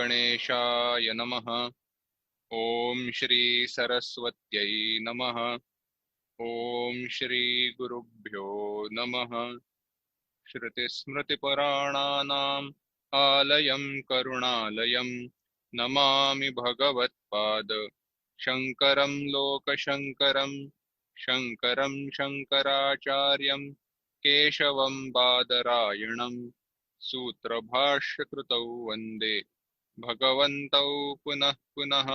गणेशाय नमः। ओम श्री सरस्वत्यै नमः। ओम श्री गुरुभ्यो नमः। श्रुतिस्मृतिपुराणानाम् आलयं करुणालयं नमामि भगवत्पाद शङ्करं लोकशङ्करं। शङ्करं शङ्कराचार्यं केशवं बादरायणं सूत्रभाष्यकृतौ वन्दे भगवन्तौ पुनः पुनः।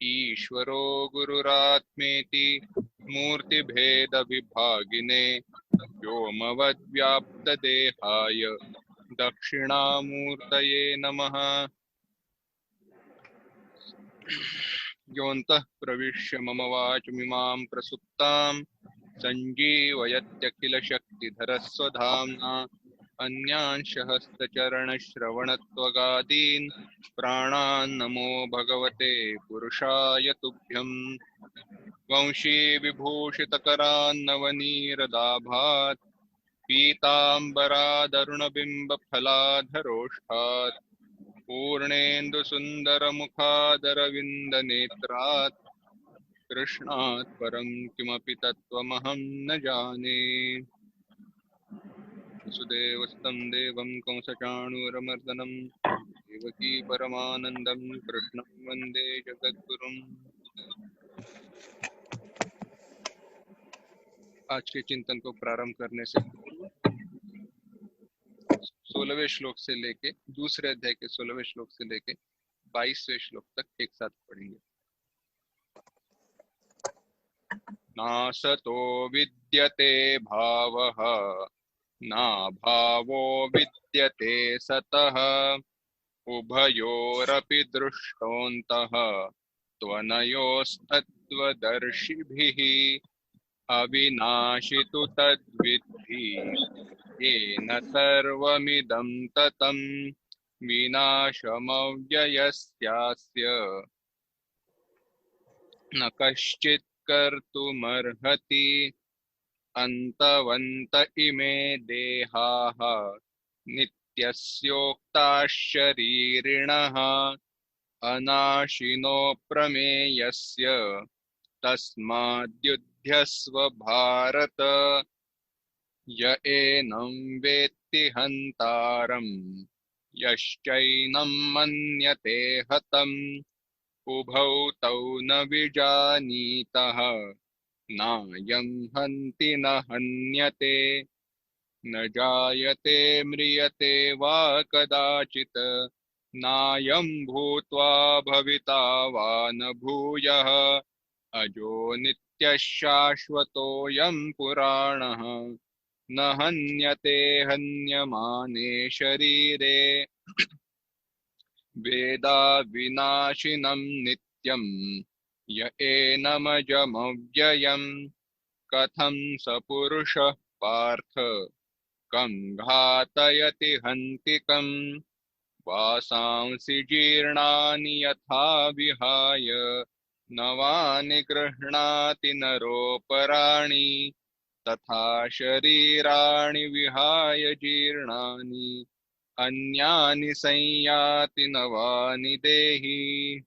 ईश्वरो गुरुरात्मेति मूर्तिभेदविभागिने व्योमवद्व्याप्तदेहाय दक्षिणामूर्तये नमः। योऽन्तः प्रविश्य मम वाचमिमां प्रसुप्तां सञ्जीवयत्यखिलशक्तिधरस्वधाम्ना अन्यांश हस्तचरणश्रवणत्वगादीन् प्राणान् नमो भगवते पुरुषाय तुभ्यम्। वंशी विभूषितकरान्नवनीरदाभात् पीताम्बरादरुणबिम्बफलाधरोष्ठात् पूर्णेन्दुसुन्दरमुखादरविन्दनेत्रात् कृष्णात् परं किमपि तत्त्वमहं न जाने। वसुदेवस्तं देवं कंसचाणूरमर्दनं देवकी परमानन्दं कृष्णं वन्दे जगद्गुरुम्। आज के चिंतन को प्रारंभ करने से पूर्व 16वें श्लोक से लेके दूसरे अध्याय के 16वें श्लोक से लेके 22वें श्लोक तक एक साथ पढ़ेंगे। नासतो विद्यते भावः नाभावो विद्यते सतः उभयोरपि दृष्टोऽन्तः त्वनयोस्तत्त्वदर्शिभिः अविनाशि तु तद्विद्धि येन सर्वमिदं ततं विनाशमव्ययस्यास्य न कश्चित् कर्तुमर्हति। अन्तवन्त इमे देहाः नित्यस्योक्ताः शरीरिणः अनाशिनो प्रमेयस्य तस्माद्युध्यस्व भारत। य एनं वेत्ति हन्तारम् यश्चैनं मन्यते हतम् उभौ तौ न विजानीतः नायं हन्ति न हन्यते न जायते म्रियते वा कदाचित् नायं भूत्वा भविता वा न भूयः अजो नित्यः शाश्वतोऽयं पुराणः न हन्यते हन्यमाने शरीरे वेदा विनाशिनं नित्यं य एनमजमव्ययम् कथं स पुरुषः पार्थ कं घातयति हन्तिकम् वासांसि जीर्णानि यथा विहाय नवानि गृह्णाति नरोपराणि तथा शरीराणि विहाय जीर्णानि अन्यानि संयाति नवानि देहि।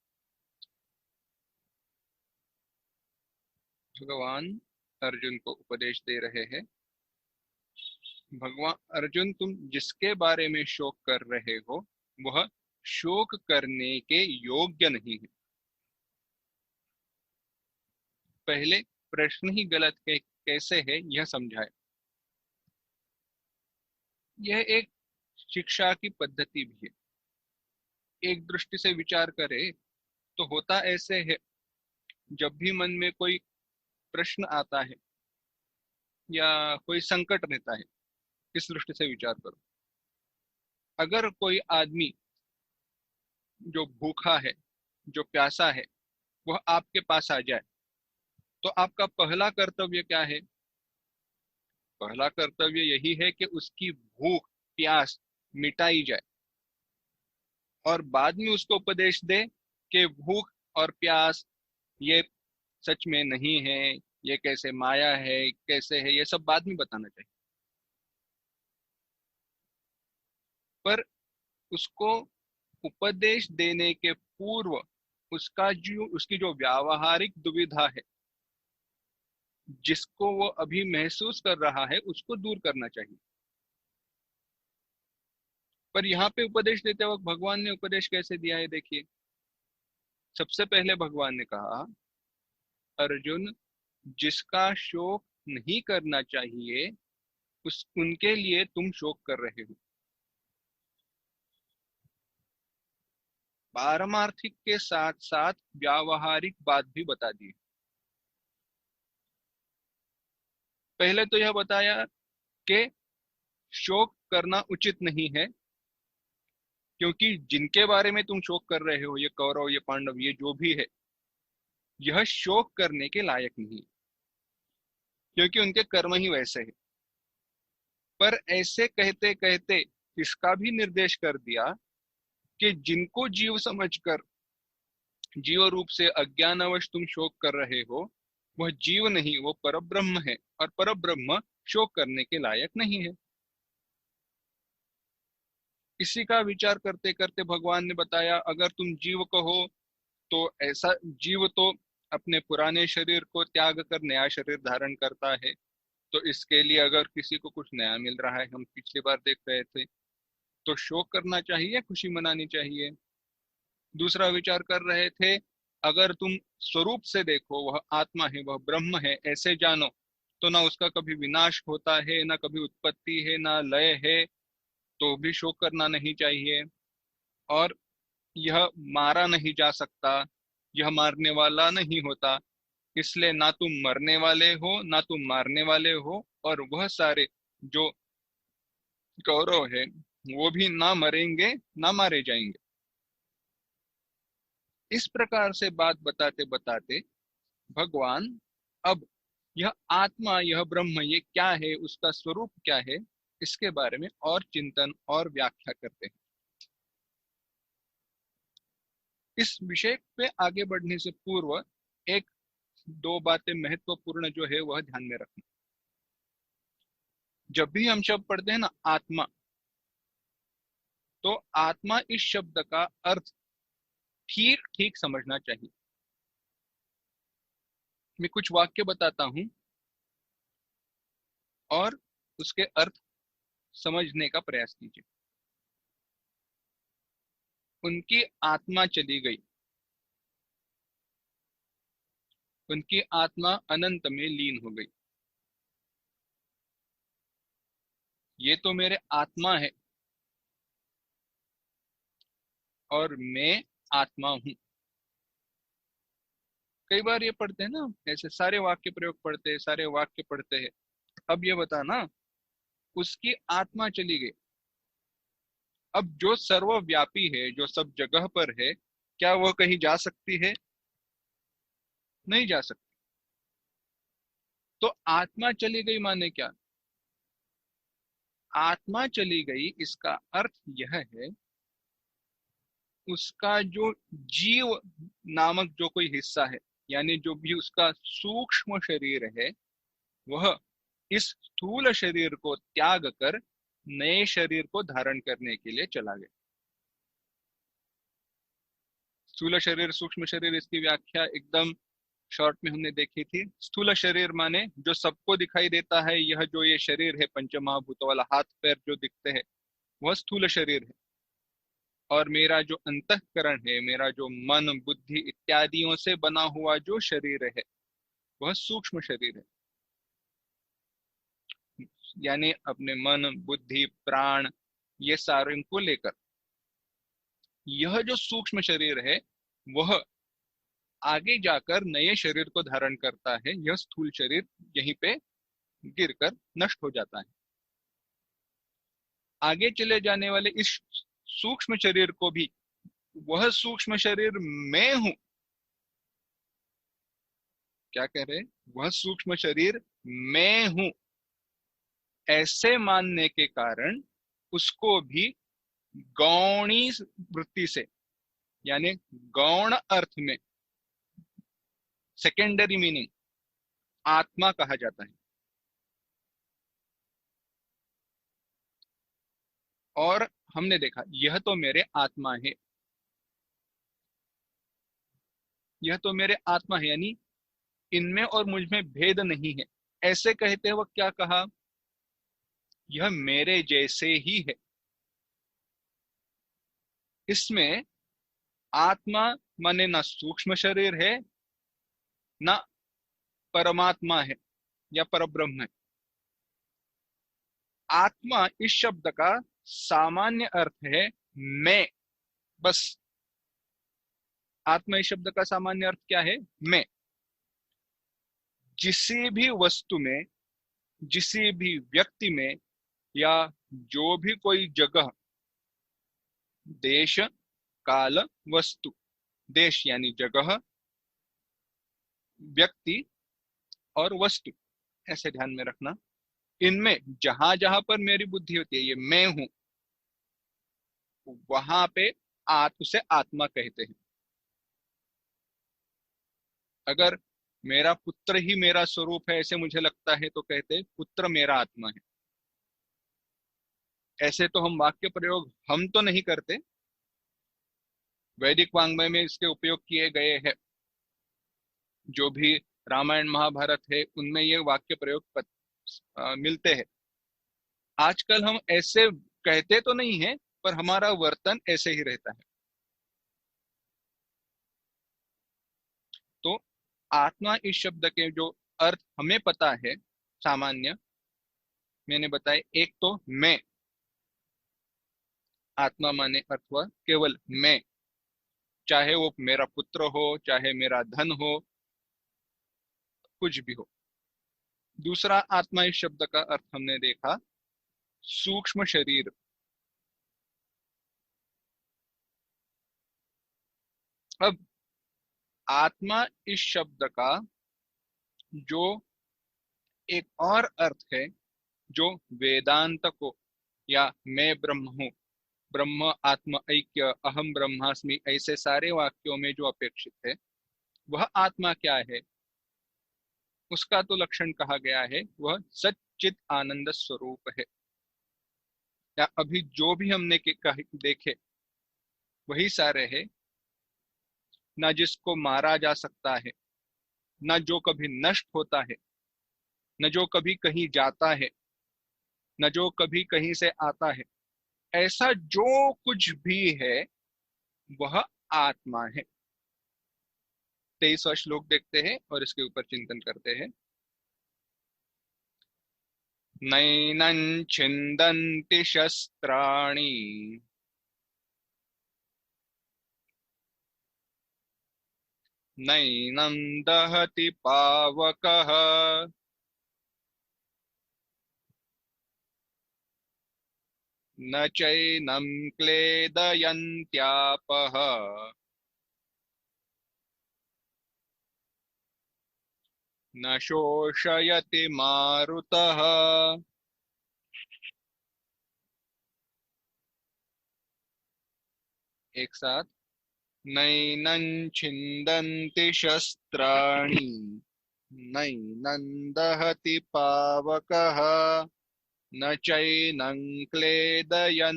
भगवान अर्जुन को उपदेश दे रहे हैं। भगवान अर्जुन, तुम जिसके बारे में शोक कर रहे हो वह शोक करने के योग्य नहीं है। पहले प्रश्न ही गलत है, कैसे है यह समझाए। यह एक शिक्षा की पद्धति भी है। एक दृष्टि से विचार करें तो होता ऐसे है, जब भी मन में कोई प्रश्न आता है या कोई संकट रहता है, इस दृष्टि से विचार करो। अगर कोई आदमी जो भूखा है, जो प्यासा है, वह आपके पास आ जाए तो आपका पहला कर्तव्य क्या है? पहला कर्तव्य यही है कि उसकी भूख प्यास मिटाई जाए और बाद में उसको उपदेश दे कि भूख और प्यास ये सच में नहीं है, ये कैसे माया है, कैसे है, ये सब बाद में बताना चाहिए। पर उसको उपदेश देने के पूर्व उसकी जो व्यावहारिक दुविधा है, जिसको वो अभी महसूस कर रहा है, उसको दूर करना चाहिए। पर यहाँ पे उपदेश देते वक्त भगवान ने उपदेश कैसे दिया है, देखिए। सबसे पहले भगवान ने कहा, अर्जुन, जिसका शोक नहीं करना चाहिए उस उनके लिए तुम शोक कर रहे हो। पारमार्थिक के साथ साथ व्यावहारिक बात भी बता दी। पहले तो यह बताया कि शोक करना उचित नहीं है, क्योंकि जिनके बारे में तुम शोक कर रहे हो, ये कौरव, ये पांडव, ये जो भी है, यह शोक करने के लायक नहीं, क्योंकि उनके कर्म ही वैसे है। पर ऐसे कहते कहते इसका भी निर्देश कर दिया कि जिनको जीव समझकर, जीव रूप से अज्ञानवश तुम शोक कर रहे हो, वह जीव नहीं, वो परब्रह्म है, और परब्रह्म शोक करने के लायक नहीं है। इसी का विचार करते करते भगवान ने बताया, अगर तुम जीव कहो तो ऐसा जीव तो अपने पुराने शरीर को त्याग कर नया शरीर धारण करता है, तो इसके लिए अगर किसी को कुछ नया मिल रहा है, हम पिछली बार देख रहे थे, तो शोक करना चाहिए, खुशी मनानी चाहिए। दूसरा विचार कर रहे थे, अगर तुम स्वरूप से देखो, वह आत्मा है, वह ब्रह्म है, ऐसे जानो, तो ना उसका कभी विनाश होता है, ना कभी उत्पत्ति है, ना लय है, तो भी शोक करना नहीं चाहिए। और यह मारा नहीं जा सकता, यह मारने वाला नहीं होता, इसलिए ना तुम मरने वाले हो, ना तुम मारने वाले हो, और वह सारे जो कौरव है, वो भी ना मरेंगे ना मारे जाएंगे। इस प्रकार से बात बताते बताते भगवान अब यह आत्मा, यह ब्रह्म, ये क्या है, उसका स्वरूप क्या है, इसके बारे में और चिंतन और व्याख्या करते हैं। इस विषय पे आगे बढ़ने से पूर्व एक दो बातें महत्वपूर्ण जो है वह ध्यान में रखना। जब भी हम शब्द पढ़ते हैं ना आत्मा, तो आत्मा इस शब्द का अर्थ ठीक ठीक समझना चाहिए। मैं कुछ वाक्य बताता हूं और उसके अर्थ समझने का प्रयास कीजिए। उनकी आत्मा चली गई, उनकी आत्मा अनंत में लीन हो गई। ये तो मेरे आत्मा है और मैं आत्मा हूं। कई बार ये पढ़ते हैं ना, ऐसे सारे वाक्य प्रयोग पढ़ते हैं, सारे वाक्य पढ़ते हैं। अब ये बता ना, उसकी आत्मा चली गई। अब जो सर्वव्यापी है, जो सब जगह पर है, क्या वह कहीं जा सकती है? नहीं जा सकती। तो आत्मा चली गई माने क्या? आत्मा चली गई, इसका अर्थ यह है, उसका जो जीव नामक जो कोई हिस्सा है, यानी जो भी उसका सूक्ष्म शरीर है, वह इस स्थूल शरीर को त्याग कर नए शरीर को धारण करने के लिए चला गया। स्थूल शरीर, सूक्ष्म शरीर, इसकी व्याख्या एकदम शॉर्ट में हमने देखी थी। स्थूल शरीर माने जो सबको दिखाई देता है, यह जो ये शरीर है, पंच महाभूतों वाला, हाथ पैर जो दिखते हैं, वह स्थूल शरीर है। और मेरा जो अंतःकरण है, मेरा जो मन बुद्धि इत्यादियों से बना हुआ जो शरीर है, वह सूक्ष्म शरीर है। यानी अपने मन बुद्धि प्राण, ये सारे को लेकर यह जो सूक्ष्म शरीर है, वह आगे जाकर नए शरीर को धारण करता है। यह स्थूल शरीर यहीं पे गिरकर नष्ट हो जाता है। आगे चले जाने वाले इस सूक्ष्म शरीर को भी, वह सूक्ष्म शरीर मैं हूं, क्या कह रहे, वह सूक्ष्म शरीर मैं हूं, ऐसे मानने के कारण उसको भी गौणी वृत्ति से, यानी गौण अर्थ में, सेकेंडरी मीनिंग, आत्मा कहा जाता है। और हमने देखा, यह तो मेरे आत्मा है, यह तो मेरे आत्मा है, यानी इनमें और मुझ में भेद नहीं है। ऐसे कहते वक्त क्या कहा, यह मेरे जैसे ही है। इसमें आत्मा माने ना सूक्ष्म शरीर है, ना परमात्मा है या परब्रह्म है। आत्मा इस शब्द का सामान्य अर्थ है मैं, बस। आत्मा इस शब्द का सामान्य अर्थ क्या है, मैं। किसी भी वस्तु में, किसी भी व्यक्ति में, या जो भी कोई जगह, देश, काल, वस्तु, देश यानी जगह, व्यक्ति और वस्तु, ऐसे ध्यान में रखना। इनमें जहां जहां पर मेरी बुद्धि होती है, ये मैं हूं, वहां पे उसे आत्मा कहते हैं। अगर मेरा पुत्र ही मेरा स्वरूप है ऐसे मुझे लगता है, तो कहते हैं पुत्र मेरा आत्मा है। ऐसे तो हम वाक्य प्रयोग हम तो नहीं करते, वैदिक वाङ्मय में इसके उपयोग किए गए हैं। जो भी रामायण महाभारत है उनमें ये वाक्य प्रयोग मिलते हैं। आजकल हम ऐसे कहते तो नहीं है, पर हमारा वर्तन ऐसे ही रहता है। तो आत्मा इस शब्द के जो अर्थ हमें पता है सामान्य, मैंने बताया, एक तो मैं, आत्मा माने अथवा केवल मैं, चाहे वो मेरा पुत्र हो, चाहे मेरा धन हो, कुछ भी हो। दूसरा, आत्मा इस शब्द का अर्थ हमने देखा सूक्ष्म शरीर। अब आत्मा इस शब्द का जो एक और अर्थ है, जो वेदांत को, या मैं ब्रह्म हूं, ब्रह्म आत्म ऐक्य, अहम ब्रह्मास्मि, ऐसे सारे वाक्यों में जो अपेक्षित है, वह आत्मा क्या है, उसका तो लक्षण कहा गया है, वह सच्चित आनंद स्वरूप है। या अभी जो भी हमने देखे वही सारे है। न जिसको मारा जा सकता है, न जो कभी नष्ट होता है, न जो कभी कहीं जाता है, न जो कभी कहीं से आता है, ऐसा जो कुछ भी है वह आत्मा है। 23वां श्लोक देखते हैं और इसके ऊपर चिंतन करते हैं। नैनं छिन्दन्ति शस्त्राणि, नैनं दहति पावकः, न चैनं क्लेदयन्त्यापः, न शोषयति मारुतः। एक साथ, नैनं छिन्दन्ति शस्त्राणि, नैनं दहति पावकः, न चैनं क्लेदयन्त्यापः,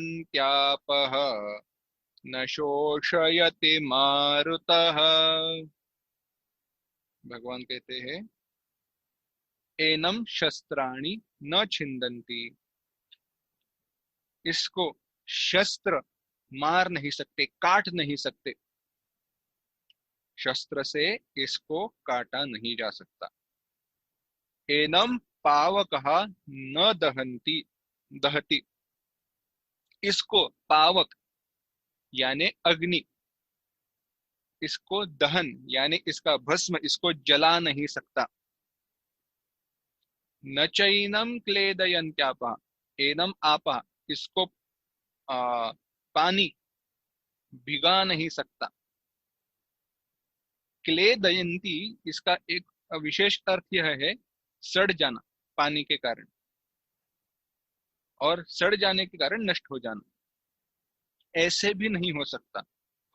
न शोषयति मारुतः। भगवान कहते हैं, एनम शस्त्राणि न छिन्दन्ति, इसको शस्त्र मार नहीं सकते, काट नहीं सकते। शस्त्र से इसको काटा नहीं जा सकता। एनम पावकः न दहन्ति, दहति, इसको पावक यानी अग्नि, इसको दहन यानी इसका भस्म, इसको जला नहीं सकता। न चैनम क्लेदयन्त्यापः, एनम आपा, इसको पानी भिगा नहीं सकता। क्लेदयन्ति, इसका एक विशेष अर्थ यह है सड़ जाना, पानी के कारण, और सड़ जाने के कारण नष्ट हो जाना, ऐसे भी नहीं हो सकता।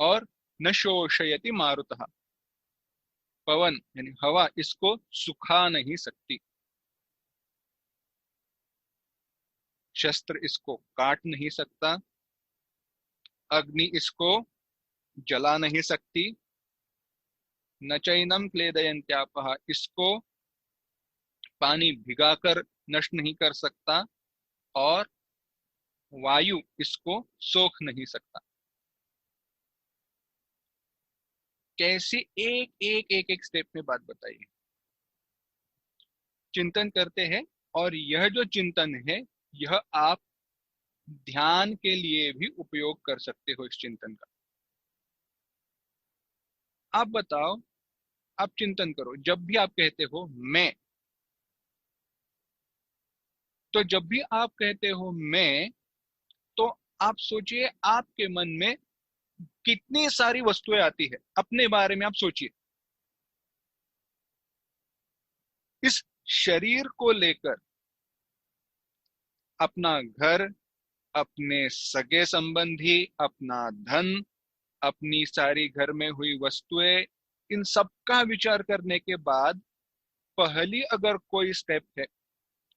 और न शोषयति मारुतः, पवन यानी हवा इसको सुखा नहीं सकती। शस्त्र इसको काट नहीं सकता, अग्नि इसको जला नहीं सकती, न चैनम क्लेदयन्त्यापः, इसको पानी भिगाकर नष्ट नहीं कर सकता, और वायु इसको सोख नहीं सकता। कैसे? एक एक एक एक स्टेप में बात बताइए। चिंतन करते हैं, और यह जो चिंतन है, यह आप ध्यान के लिए भी उपयोग कर सकते हो इस चिंतन का। आप बताओ, आप चिंतन करो, जब भी आप कहते हो मैं, तो जब भी आप कहते हो मैं, तो आप सोचिए आपके मन में कितनी सारी वस्तुएं आती है। अपने बारे में आप सोचिए, इस शरीर को लेकर अपना घर, अपने सगे संबंधी, अपना धन, अपनी सारी घर में हुई वस्तुएं, इन सब का विचार करने के बाद पहली अगर कोई स्टेप है,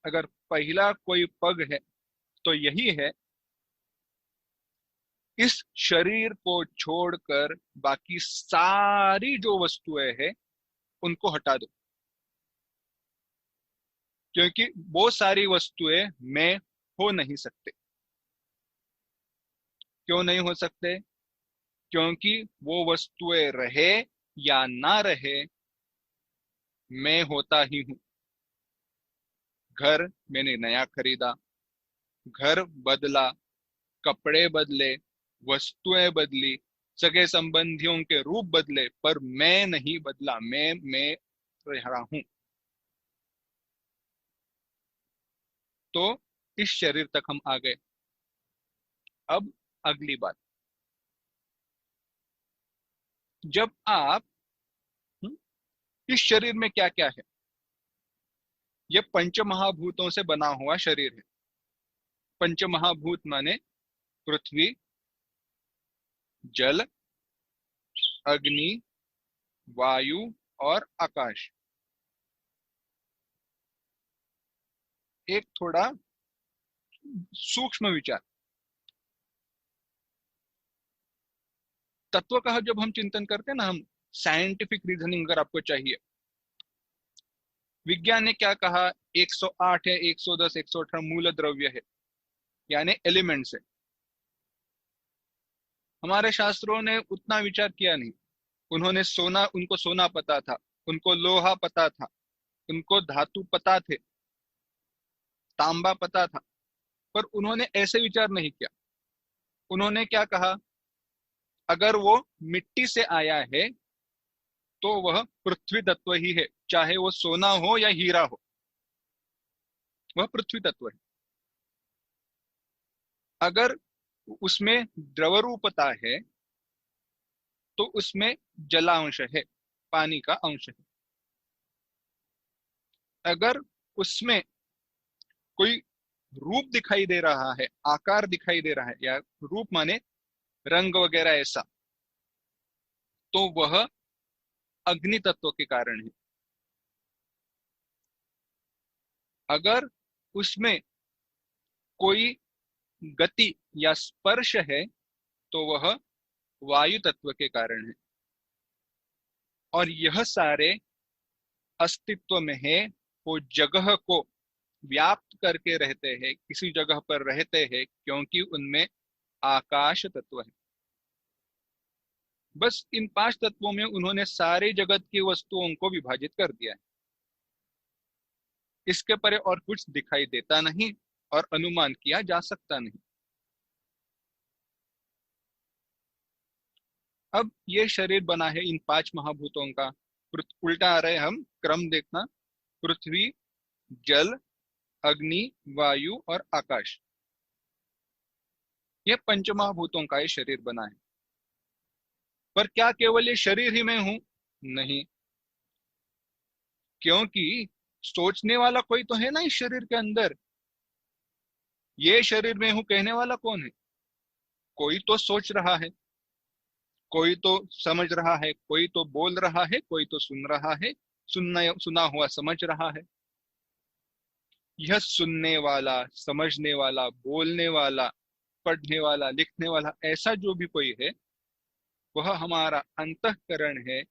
अगर पहला कोई पग है, तो यही है, इस शरीर को छोड़कर बाकी सारी जो वस्तुएं हैं उनको हटा दो। क्योंकि वो सारी वस्तुएं मैं हो नहीं सकते। क्यों नहीं हो सकते? क्योंकि वो वस्तुएं रहे या ना रहे, मैं होता ही हूं। घर मैंने नया खरीदा, घर बदला, कपड़े बदले, वस्तुएं बदली, सगे संबंधियों के रूप बदले, पर मैं नहीं बदला। मैं रह रहा हूं। तो इस शरीर तक हम आ गए। अब अगली बात, जब आप हम्म, इस शरीर में क्या क्या है? ये पंच महाभूतों से बना हुआ शरीर है। पंच महाभूत माने पृथ्वी, जल, अग्नि, वायु और आकाश। एक थोड़ा सूक्ष्म विचार, तत्व का जब हम चिंतन करते हैं ना, हम साइंटिफिक रीजनिंग अगर आपको चाहिए, विज्ञान ने क्या कहा? 108 है, 110, 118 मूल द्रव्य है, यानी एलिमेंट्स है। हमारे शास्त्रों ने उतना विचार किया नहीं। उन्होंने सोना, उनको सोना पता था, उनको लोहा पता था, उनको धातु पता थे, तांबा पता था, पर उन्होंने ऐसे विचार नहीं किया। उन्होंने क्या कहा? अगर वो मिट्टी से आया है तो वह पृथ्वी तत्व ही है, चाहे वो सोना हो या हीरा हो, वह पृथ्वी तत्व है। अगर उसमें द्रव रूपता है तो उसमें जलांश है, पानी का अंश है। अगर उसमें कोई रूप दिखाई दे रहा है, आकार दिखाई दे रहा है, या रूप माने रंग वगैरह ऐसा, तो वह अग्नि तत्व के कारण है। अगर उसमें कोई गति या स्पर्श है तो वह वायु तत्व के कारण है। और यह सारे अस्तित्व में है, वो जगह को व्याप्त करके रहते हैं, किसी जगह पर रहते हैं, क्योंकि उनमें आकाश तत्व है। बस इन पांच तत्वों में उन्होंने सारे जगत की वस्तुओं को विभाजित कर दिया है। इसके परे और कुछ दिखाई देता नहीं और अनुमान किया जा सकता नहीं। अब ये शरीर बना है इन पांच महाभूतों का। उल्टा आ रहे हम, क्रम देखना। पृथ्वी, जल, अग्नि, वायु और आकाश, ये पंच महाभूतों का ये शरीर बना है। पर क्या केवल ये शरीर ही मैं हूं? नहीं, क्योंकि सोचने वाला कोई तो है ना इस शरीर के अंदर। ये शरीर में हूं कहने वाला कौन है? कोई तो सोच रहा है, कोई तो समझ रहा है, कोई तो बोल रहा है, कोई तो सुन रहा है, सुनना सुना हुआ समझ रहा है। यह सुनने वाला, समझने वाला, बोलने वाला, पढ़ने वाला, लिखने वाला, ऐसा जो भी कोई है, वह हमारा अंतःकरण है,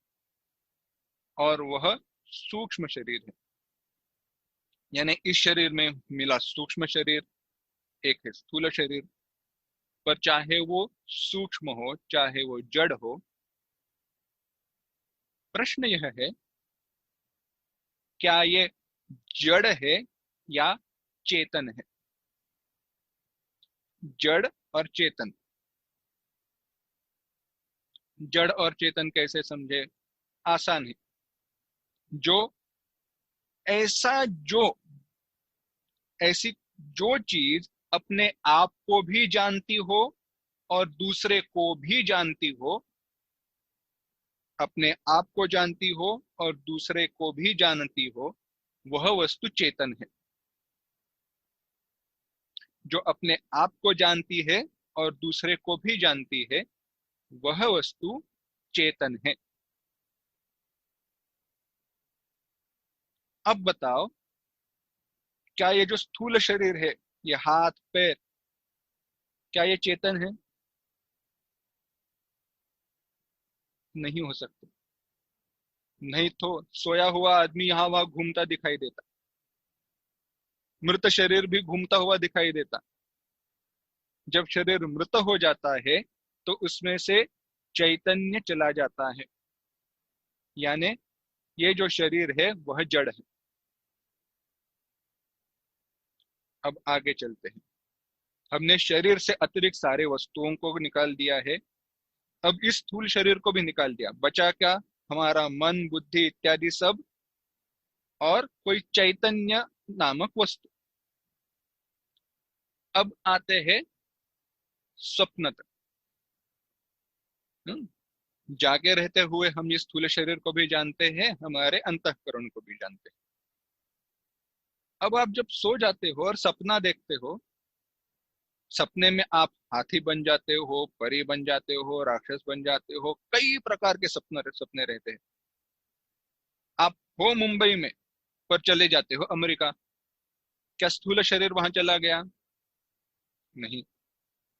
और वह सूक्ष्म शरीर है। यानी इस शरीर में मिला सूक्ष्म शरीर, एक है स्थूल शरीर। पर चाहे वो सूक्ष्म हो चाहे वो जड़ हो, प्रश्न यह है, क्या ये जड़ है या चेतन है? जड़ और चेतन। जड़ और चेतन कैसे समझे? आसान है। जो ऐसा जो ऐसी जो चीज अपने आप को भी जानती हो और दूसरे को भी जानती हो, अपने आप को जानती हो और दूसरे को भी जानती हो, वह वस्तु चेतन है। जो अपने आप को जानती है और दूसरे को भी जानती है, वह वस्तु चेतन है। अब बताओ, क्या ये जो स्थूल शरीर है, ये हाथ पैर, क्या ये चेतन है? नहीं हो सकते। नहीं तो सोया हुआ आदमी यहाँ वहां घूमता दिखाई देता, मृत शरीर भी घूमता हुआ दिखाई देता। जब शरीर मृत हो जाता है तो उसमें से चैतन्य चला जाता है। यानी ये जो शरीर है वह जड़ है। अब आगे चलते हैं। हमने शरीर से अतिरिक्त सारे वस्तुओं को निकाल दिया है। अब इस स्थूल शरीर को भी निकाल दिया, बचा क्या? हमारा मन बुद्धि इत्यादि सब, और कोई चैतन्य नामक वस्तु। अब आते हैं स्वप्न तक। जागे रहते हुए हम इस स्थूल शरीर को भी जानते हैं, हमारे अंतःकरण को भी जानते हैं। अब आप जब सो जाते हो और सपना देखते हो, सपने में आप हाथी बन जाते हो, परी बन जाते हो, राक्षस बन जाते हो, कई प्रकार के सपने सपने रहते हैं। आप हो मुंबई में पर चले जाते हो अमेरिका, क्या स्थूल शरीर वहां चला गया? नहीं,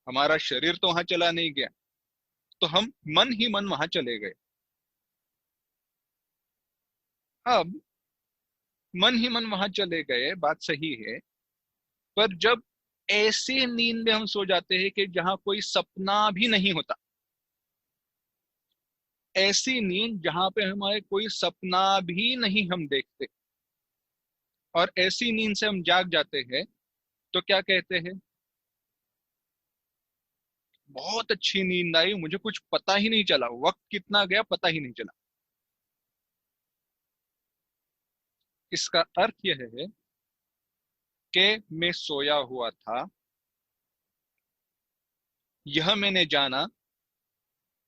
हमारा शरीर तो वहां चला नहीं गया, तो हम मन ही मन वहां चले गए। अब मन ही मन वहां चले गए, बात सही है। पर जब ऐसे नींद में हम सो जाते हैं कि जहां कोई सपना भी नहीं होता, ऐसी नींद जहां पे हमारे कोई सपना भी नहीं हम देखते, और ऐसी नींद से हम जाग जाते हैं, तो क्या कहते हैं? बहुत अच्छी नींद आई, मुझे कुछ पता ही नहीं चला, वक्त कितना गया पता ही नहीं चला। इसका अर्थ यह है कि मैं सोया हुआ था, यह मैंने जाना,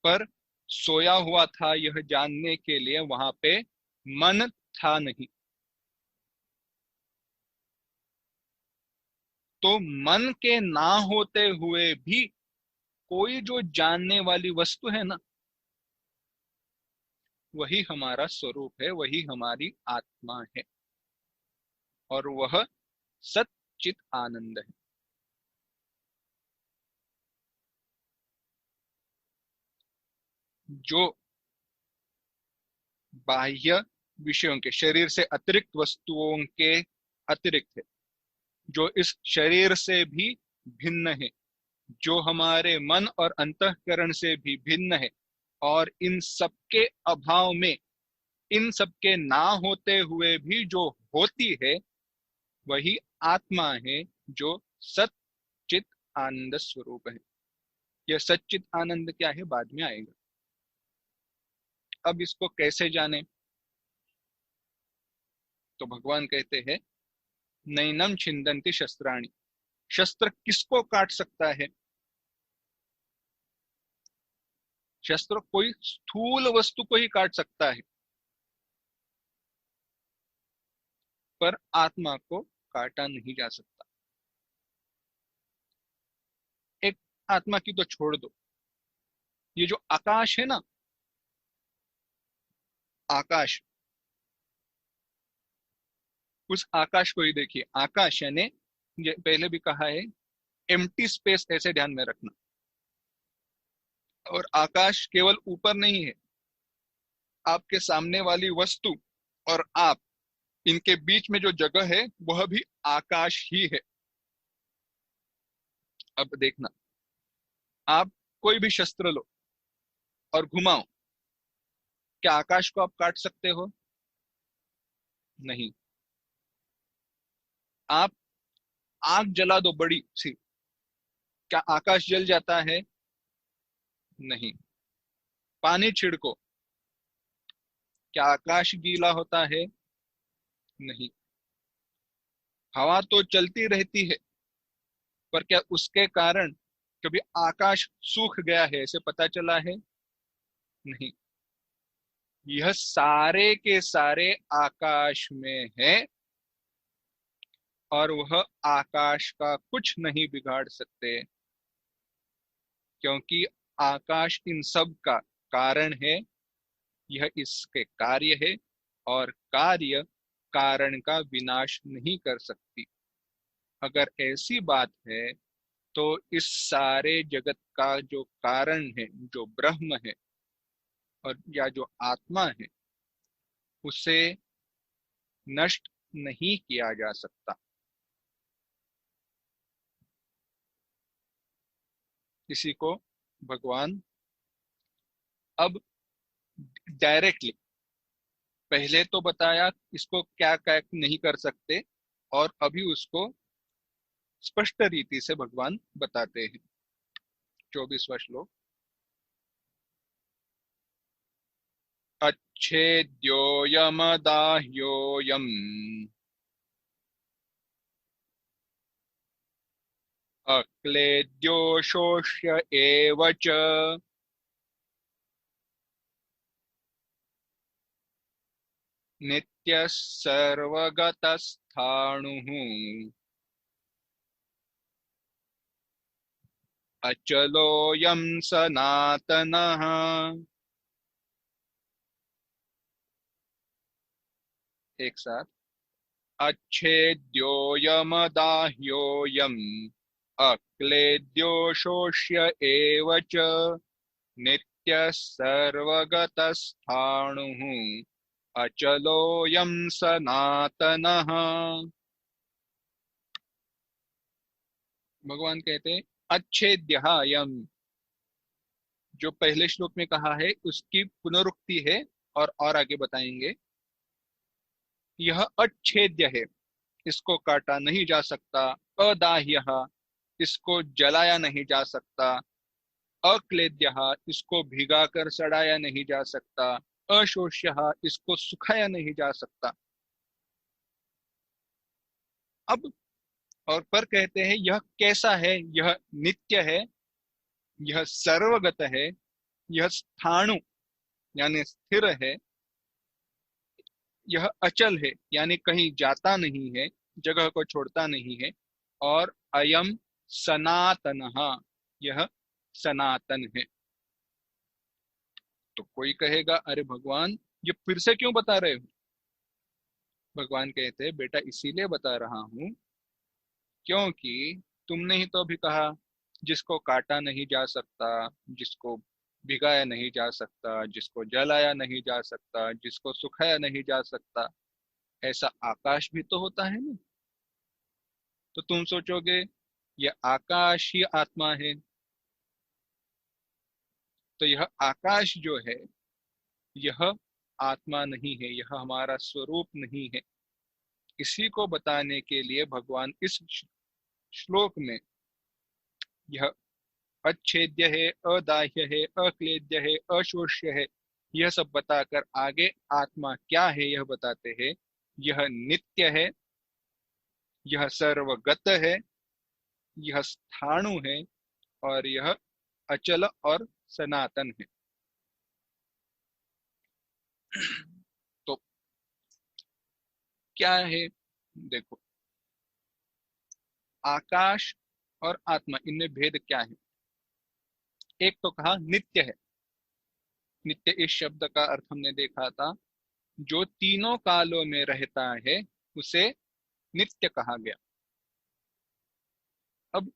पर सोया हुआ था यह जानने के लिए वहां पे मन था नहीं। तो मन के ना होते हुए भी कोई जो जानने वाली वस्तु है ना, वही हमारा स्वरूप है, वही हमारी आत्मा है, और वह सच्चित आनंद है। जो बाह्य विषयों के, शरीर से अतिरिक्त वस्तुओं के अतिरिक्त है, जो इस शरीर से भी भिन्न है, जो हमारे मन और अंतःकरण से भी भिन्न है, और इन सबके अभाव में, इन सबके ना होते हुए भी जो होती है, वही आत्मा है, जो सच्चित आनंद स्वरूप है। यह सच्चित आनंद क्या है, बाद में आएगा। अब इसको कैसे जाने? तो भगवान कहते हैं, नैनम छिंदंती शस्त्राणि। शस्त्र किसको काट सकता है? शस्त्र कोई स्थूल वस्तु को ही काट सकता है, पर आत्मा को काटा नहीं जा सकता। एक आत्मा की तो छोड़ दो, ये जो आकाश है ना, आकाश, उस आकाश को ही देखिए। आकाश यानी, ये पहले भी कहा है, एम्प्टी स्पेस, ऐसे ध्यान में रखना। और आकाश केवल ऊपर नहीं है, आपके सामने वाली वस्तु और आप, इनके बीच में जो जगह है वह भी आकाश ही है। अब देखना, आप कोई भी शस्त्र लो और घुमाओ, क्या आकाश को आप काट सकते हो? नहीं। आप आग जला दो बड़ी सी, क्या आकाश जल जाता है? नहीं। पानी छिड़को, क्या आकाश गीला होता है? नहीं। हवा तो चलती रहती है, पर क्या उसके कारण कभी आकाश सूख गया है ऐसे पता चला है? नहीं। यह सारे के सारे आकाश में है, और वह आकाश का कुछ नहीं बिगाड़ सकते, क्योंकि आकाश इन सब का कारण है। यह इसके कार्य है, और कार्य कारण का विनाश नहीं कर सकती। अगर ऐसी बात है तो इस सारे जगत का जो कारण है, जो ब्रह्म है और या जो आत्मा है, उसे नष्ट नहीं किया जा सकता। इसी को भगवान अब डायरेक्टली, पहले तो बताया इसको क्या क्या नहीं कर सकते, और अभी उसको स्पष्ट रीति से भगवान बताते हैं। 24वां श्लोक। अच्छेद्योऽयमदाह्योऽयम् अक्लेद्यो शोष्य एव च नित्यः सर्वगतस्थाणुः अचलोऽयं सनातनः। एक साथ। अच्छेद्योऽयमदाह्योऽयम् अक्लेद्यो शोष्य एव च नित्यः सर्वगतस्थाणुः अचलोऽयं सनातनः। भगवान कहते हैं अच्छेद्यः अयम्, जो पहले श्लोक में कहा है उसकी पुनरुक्ति है, और आगे बताएंगे। यह अच्छेद्य है, इसको काटा नहीं जा सकता। अदाह्यः, इसको जलाया नहीं जा सकता। अक्लेद्यः, इसको भिगा कर सड़ाया नहीं जा सकता। अशोष्यः, इसको सुखाया नहीं जा सकता। अब और पर कहते हैं यह कैसा है? यह नित्य है, यह सर्वगत है, यह स्थाणु यानी स्थिर है, यह अचल है यानी कहीं जाता नहीं है, जगह को छोड़ता नहीं है, और अयम सनातनः, यह सनातन है। तो कोई कहेगा अरे भगवान, ये फिर से क्यों बता रहे हो? भगवान कहते हैं बेटा इसीलिए बता रहा हूं क्योंकि तुमने ही तो अभी कहा जिसको काटा नहीं जा सकता, जिसको भिगाया नहीं जा सकता, जिसको जलाया नहीं जा सकता, जिसको सुखाया नहीं जा सकता, ऐसा आकाश भी तो होता है ना। तो तुम सोचोगे यह आकाश ही आत्मा है, तो यह आकाश जो है यह आत्मा नहीं है, यह हमारा स्वरूप नहीं है। इसी को बताने के लिए भगवान इस श्लोक में यह अच्छेद्य है, अदाह्य है, अक्लेद्य है, अशोष्य है, यह सब बताकर आगे आत्मा क्या है यह बताते हैं। यह नित्य है, यह सर्वगत है, यह स्थाणु है, और यह अचल और सनातन है। तो क्या है? देखो, आकाश और आत्मा, इनमें भेद क्या है? एक तो कहा नित्य है। नित्य इस शब्द का अर्थ हमने देखा था, जो तीनों कालों में रहता है उसे नित्य कहा गया। अब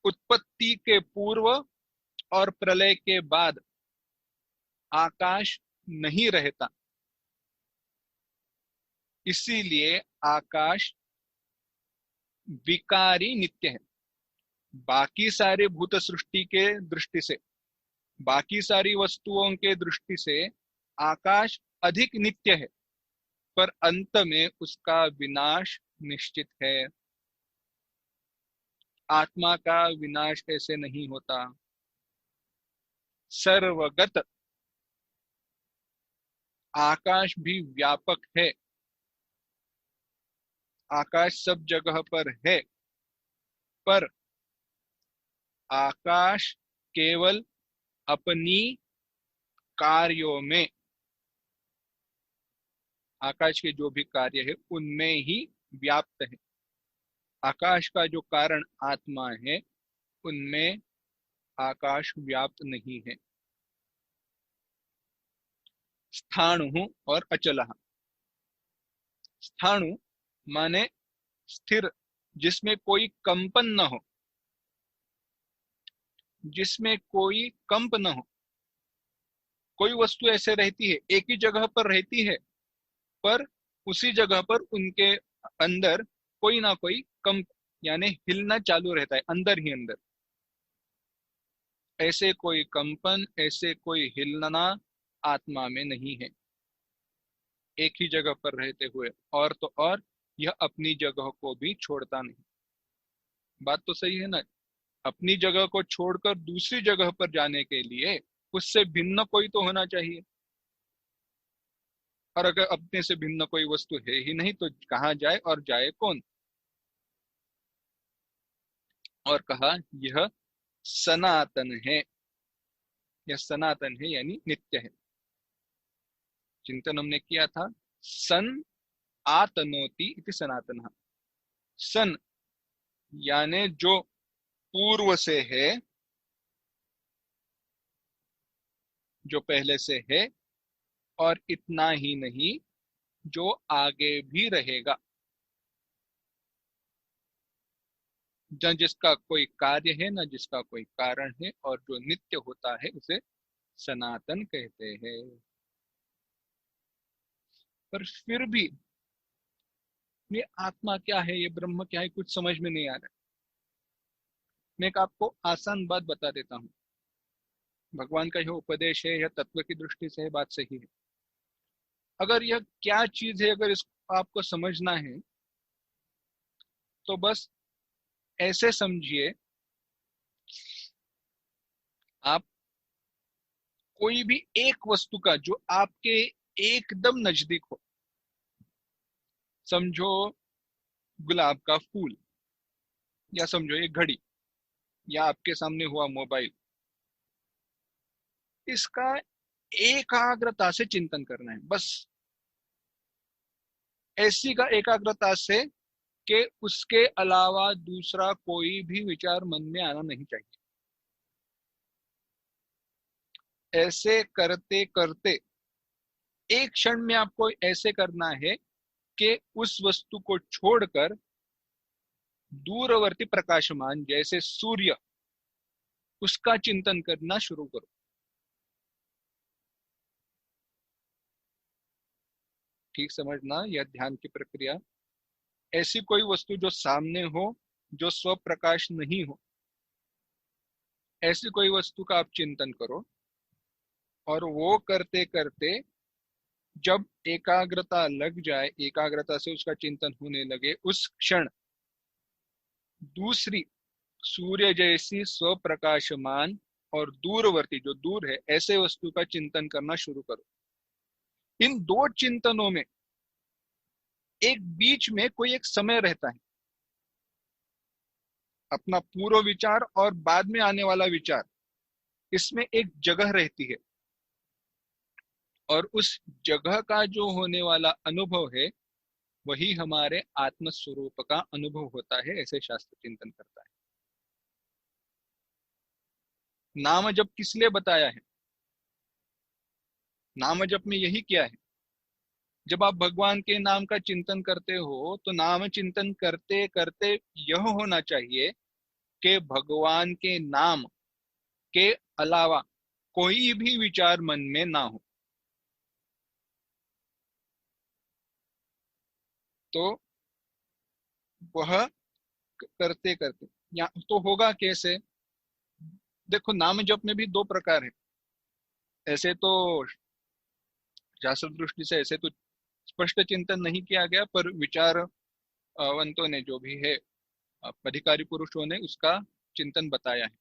उत्पत्ति के पूर्व और प्रलय के बाद आकाश नहीं रहता, इसीलिए आकाश विकारी नित्य है। बाकी सारे भूत सृष्टि के दृष्टि से, बाकी सारी वस्तुओं के दृष्टि से आकाश अधिक नित्य है, पर अंत में उसका विनाश निश्चित है। आत्मा का विनाश ऐसे नहीं होता। सर्वगत आकाश भी व्यापक है, आकाश सब जगह पर है, पर आकाश केवल अपनी कार्यों में, आकाश के जो भी कार्य है उनमें ही व्याप्त है। आकाश का जो कारण आत्मा है उनमें आकाश व्याप्त नहीं है। स्थाणु और अचलः। स्थाणु माने स्थिर, जिसमें कोई कंपन न हो, जिसमें कोई कंप न हो। कोई वस्तु ऐसे रहती है, एक ही जगह पर रहती है, पर उसी जगह पर उनके अंदर कोई ना कोई कंप यानी हिलना चालू रहता है, अंदर ही अंदर। ऐसे कोई कंपन, ऐसे कोई हिलना आत्मा में नहीं है, एक ही जगह पर रहते हुए। और तो और यह अपनी जगह को भी छोड़ता नहीं। बात तो सही है ना? अपनी जगह को छोड़कर दूसरी जगह पर जाने के लिए उससे भिन्न कोई तो होना चाहिए, और अगर अपने से भिन्न कोई वस्तु है ही नहीं तो कहाँ जाए और जाए कौन? और कहा यह सनातन है, यह सनातन है यानी नित्य है। चिंतन हमने किया था, सन आतनोति इति सनातन। सन यानी जो पूर्व से है, जो पहले से है, और इतना ही नहीं, जो आगे भी रहेगा। न जिसका कोई कार्य है, न जिसका कोई कारण है, और जो नित्य होता है उसे सनातन कहते हैं। पर फिर भी ये आत्मा क्या है, ये ब्रह्म क्या है, कुछ समझ में नहीं आ रहा। मैं एक आपको आसान बात बता देता हूँ। भगवान का यह उपदेश है, यह तत्व की दृष्टि से है, बात सही है। अगर यह क्या चीज है, अगर इसको आपको समझना है तो बस ऐसे समझिए, आप कोई भी एक वस्तु का जो आपके एकदम नजदीक हो, समझो गुलाब का फूल, या समझो ये घड़ी, या आपके सामने हुआ मोबाइल, इसका एकाग्रता से चिंतन करना है बस। ऐसी का एकाग्रता से कि उसके अलावा दूसरा कोई भी विचार मन में आना नहीं चाहिए। ऐसे करते करते एक क्षण में आपको ऐसे करना है कि उस वस्तु को छोड़कर दूरवर्ती प्रकाशमान जैसे सूर्य, उसका चिंतन करना शुरू करो। ठीक समझना, यह ध्यान की प्रक्रिया। ऐसी कोई वस्तु जो सामने हो, जो स्वप्रकाश नहीं हो, ऐसी कोई वस्तु का आप चिंतन करो। और वो करते करते जब एकाग्रता लग जाए, एकाग्रता से उसका चिंतन होने लगे, उस क्षण दूसरी सूर्य जैसी स्वप्रकाशमान और दूरवर्ती, जो दूर है, ऐसे वस्तु का चिंतन करना शुरू करो। इन दो चिंतनों में एक बीच में कोई एक समय रहता है, अपना पूर्व विचार और बाद में आने वाला विचार, इसमें एक जगह रहती है। और उस जगह का जो होने वाला अनुभव है, वही हमारे आत्म स्वरूप का अनुभव होता है, ऐसे शास्त्र चिंतन करता है। नाम जप किस लिए बताया है? नाम जप में यही क्या है? जब आप भगवान के नाम का चिंतन करते हो तो नाम चिंतन करते करते यह होना चाहिए कि भगवान के नाम के अलावा कोई भी विचार मन में ना हो। तो वह करते करते या तो होगा कैसे? देखो, नाम जप में भी दो प्रकार है। ऐसे तो शास्त्र दृष्टि से ऐसे तो स्पष्ट चिंतन नहीं किया गया, पर विचार वंतों ने जो भी है, अधिकारी पुरुषों ने उसका चिंतन बताया है।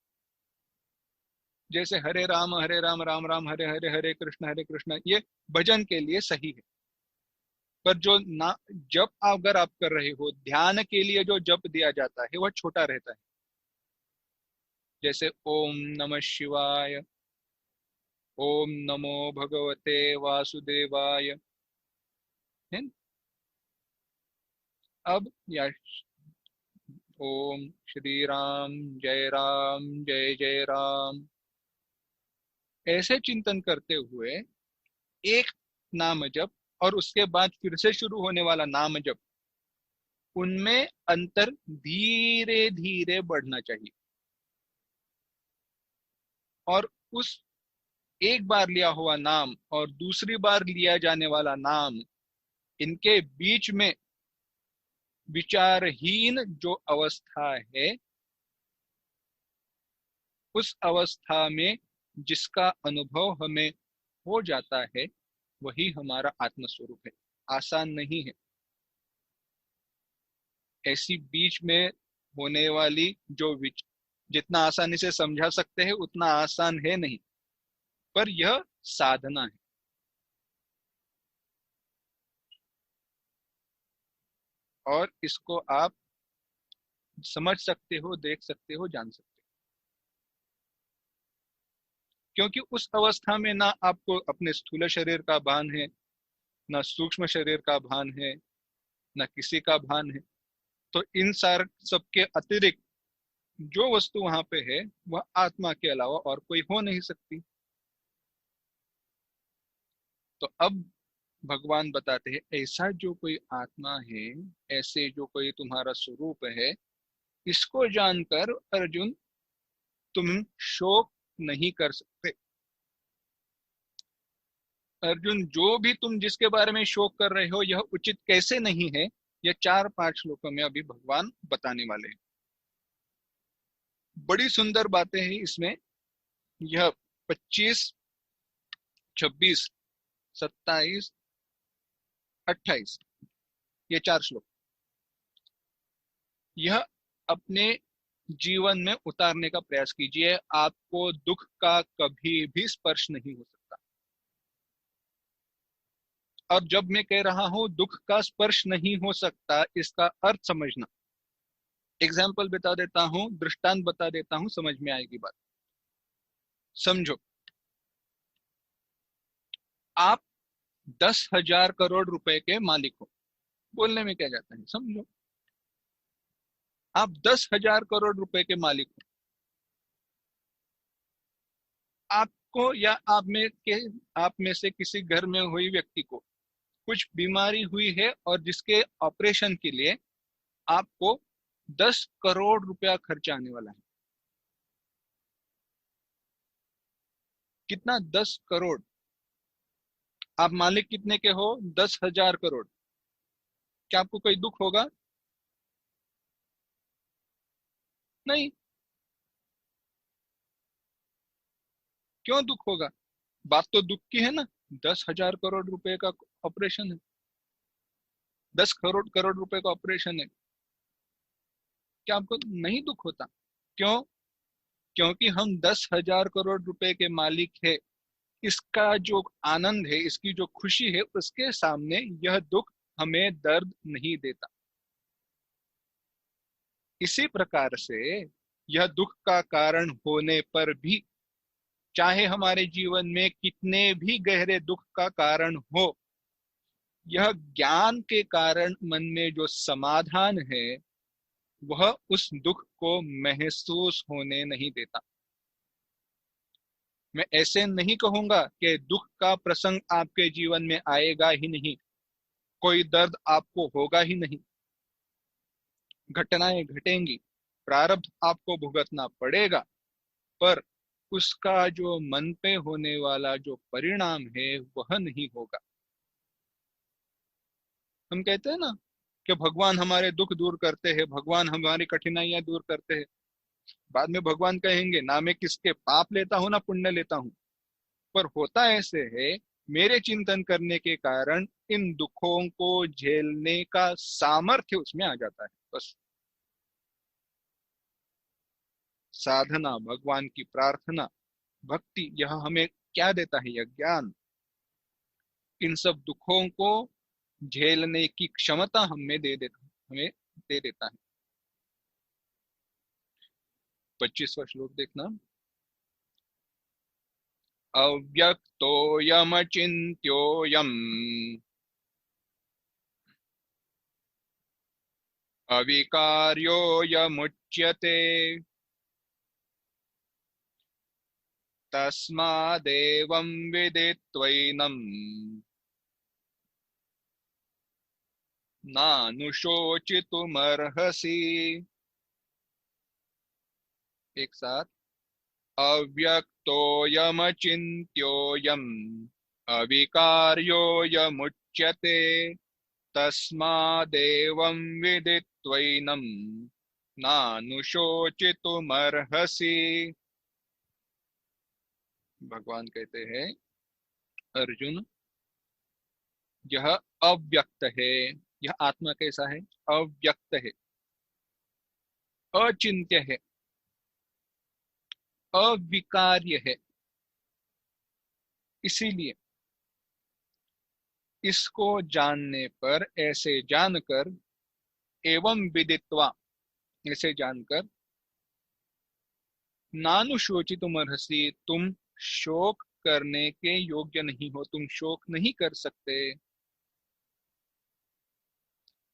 जैसे हरे राम राम राम हरे हरे, हरे कृष्ण, ये भजन के लिए सही है। पर जो ना जप अगर आप कर रहे हो, ध्यान के लिए जो जप दिया जाता है वह छोटा रहता है। जैसे ओम नमः शिवाय, ओम नमो भगवते वासुदेवाय, है न? अब या ओम श्री राम जय जय राम, ऐसे चिंतन करते हुए एक नाम जप और उसके बाद फिर से शुरू होने वाला नाम जप, उनमें अंतर धीरे धीरे बढ़ना चाहिए। और उस एक बार लिया हुआ नाम और दूसरी बार लिया जाने वाला नाम, इनके बीच में विचारहीन जो अवस्था है, उस अवस्था में जिसका अनुभव हमें हो जाता है, वही हमारा आत्म स्वरूप है। आसान नहीं है। ऐसी बीच में होने वाली जो जितना आसानी से समझा सकते हैं उतना आसान है नहीं, पर यह साधना है। और इसको आप समझ सकते हो, देख सकते हो, जान सकते हो, क्योंकि उस अवस्था में ना आपको अपने स्थूल शरीर का भान है, ना सूक्ष्म शरीर का भान है, ना किसी का भान है। तो इन सार सबके अतिरिक्त जो वस्तु वहां पे है, वह आत्मा के अलावा और कोई हो नहीं सकती। तो अब भगवान बताते हैं, ऐसा जो कोई आत्मा है, ऐसे जो कोई तुम्हारा स्वरूप है, इसको जानकर अर्जुन तुम शोक नहीं कर सकते। अर्जुन, जो भी तुम जिसके बारे में शोक कर रहे हो, यह उचित कैसे नहीं है, यह 4-5 श्लोकों में अभी भगवान बताने वाले हैं। बड़ी सुंदर बातें हैं इसमें। यह 25, 26, 27, 28, ये 4 श्लोक, यह अपने जीवन में उतारने का प्रयास कीजिए। आपको दुख का कभी भी स्पर्श नहीं हो सकता। और जब मैं कह रहा हूं दुख का स्पर्श नहीं हो सकता, इसका अर्थ समझना। एग्जाम्पल बता देता हूं, दृष्टांत बता देता हूं, समझ में आएगी बात। समझो, आप 10,000 करोड़ रुपए के मालिक हो। बोलने में क्या जाता है, समझो, आप 10,000 करोड़ रुपए के मालिक हो। आपको या आप में से किसी घर में हुई व्यक्ति को कुछ बीमारी हुई है और जिसके ऑपरेशन के लिए आपको 10 करोड़ रुपया खर्च आने वाला है। कितना? 10 करोड़। आप मालिक कितने के हो? 10,000 करोड़। क्या आपको कोई दुख होगा? नहीं। क्यों दुख होगा? बात तो दुख की है ना। 10,000 करोड़ रुपए का ऑपरेशन है, 10 करोड़ करोड़ रुपए का ऑपरेशन है। क्या आपको नहीं दुख होता? क्यों? क्योंकि हम 10,000 करोड़ रुपए के मालिक है। इसका जो आनंद है, इसकी जो खुशी है, उसके सामने यह दुख हमें दर्द नहीं देता। इसी प्रकार से यह दुख का कारण होने पर भी, चाहे हमारे जीवन में कितने भी गहरे दुख का कारण हो, यह ज्ञान के कारण मन में जो समाधान है, वह उस दुख को महसूस होने नहीं देता। मैं ऐसे नहीं कहूंगा कि दुख का प्रसंग आपके जीवन में आएगा ही नहीं, कोई दर्द आपको होगा ही नहीं। घटनाएं घटेंगी, प्रारब्ध आपको भुगतना पड़ेगा, पर उसका जो मन पे होने वाला जो परिणाम है, वह नहीं होगा। हम कहते हैं ना, कि भगवान हमारे दुख दूर करते हैं, भगवान हमारी कठिनाइयां दूर करते हैं। बाद में भगवान कहेंगे ना मैं किसके पाप लेता हूं ना पुण्य लेता हूं, पर होता ऐसे है मेरे चिंतन करने के कारण इन दुखों को झेलने का सामर्थ्य उसमें आ जाता है। बस साधना, भगवान की प्रार्थना, भक्ति, यह हमें क्या देता है? यह ज्ञान इन सब दुखों को झेलने की क्षमता हमें दे देता है। 25वां श्लोक देखना। अव्यक्तोऽयमचिन्त्योऽयम् अविकार्योऽयमुच्यते तस्मादेवं विदित्वैनं नानुशोचितुमर्हसि। एक साथ। अव्यक्तोऽयमचिन्त्योऽयम् अविकार्योऽयमुच्यते तस्मादेवं विदित्वैनं नानुशोचितुमर्हसि। भगवान कहते हैं अर्जुन, यह अव्यक्त है। यह आत्मा कैसा है? अव्यक्त है, अचिंत्य है, अविकार्य है। इसीलिए इसको जानने पर, ऐसे जानकर, एवं विदित्वा, ऐसे जानकर, नानुशोचितुमर्हसि, तुम शोक करने के योग्य नहीं हो, तुम शोक नहीं कर सकते।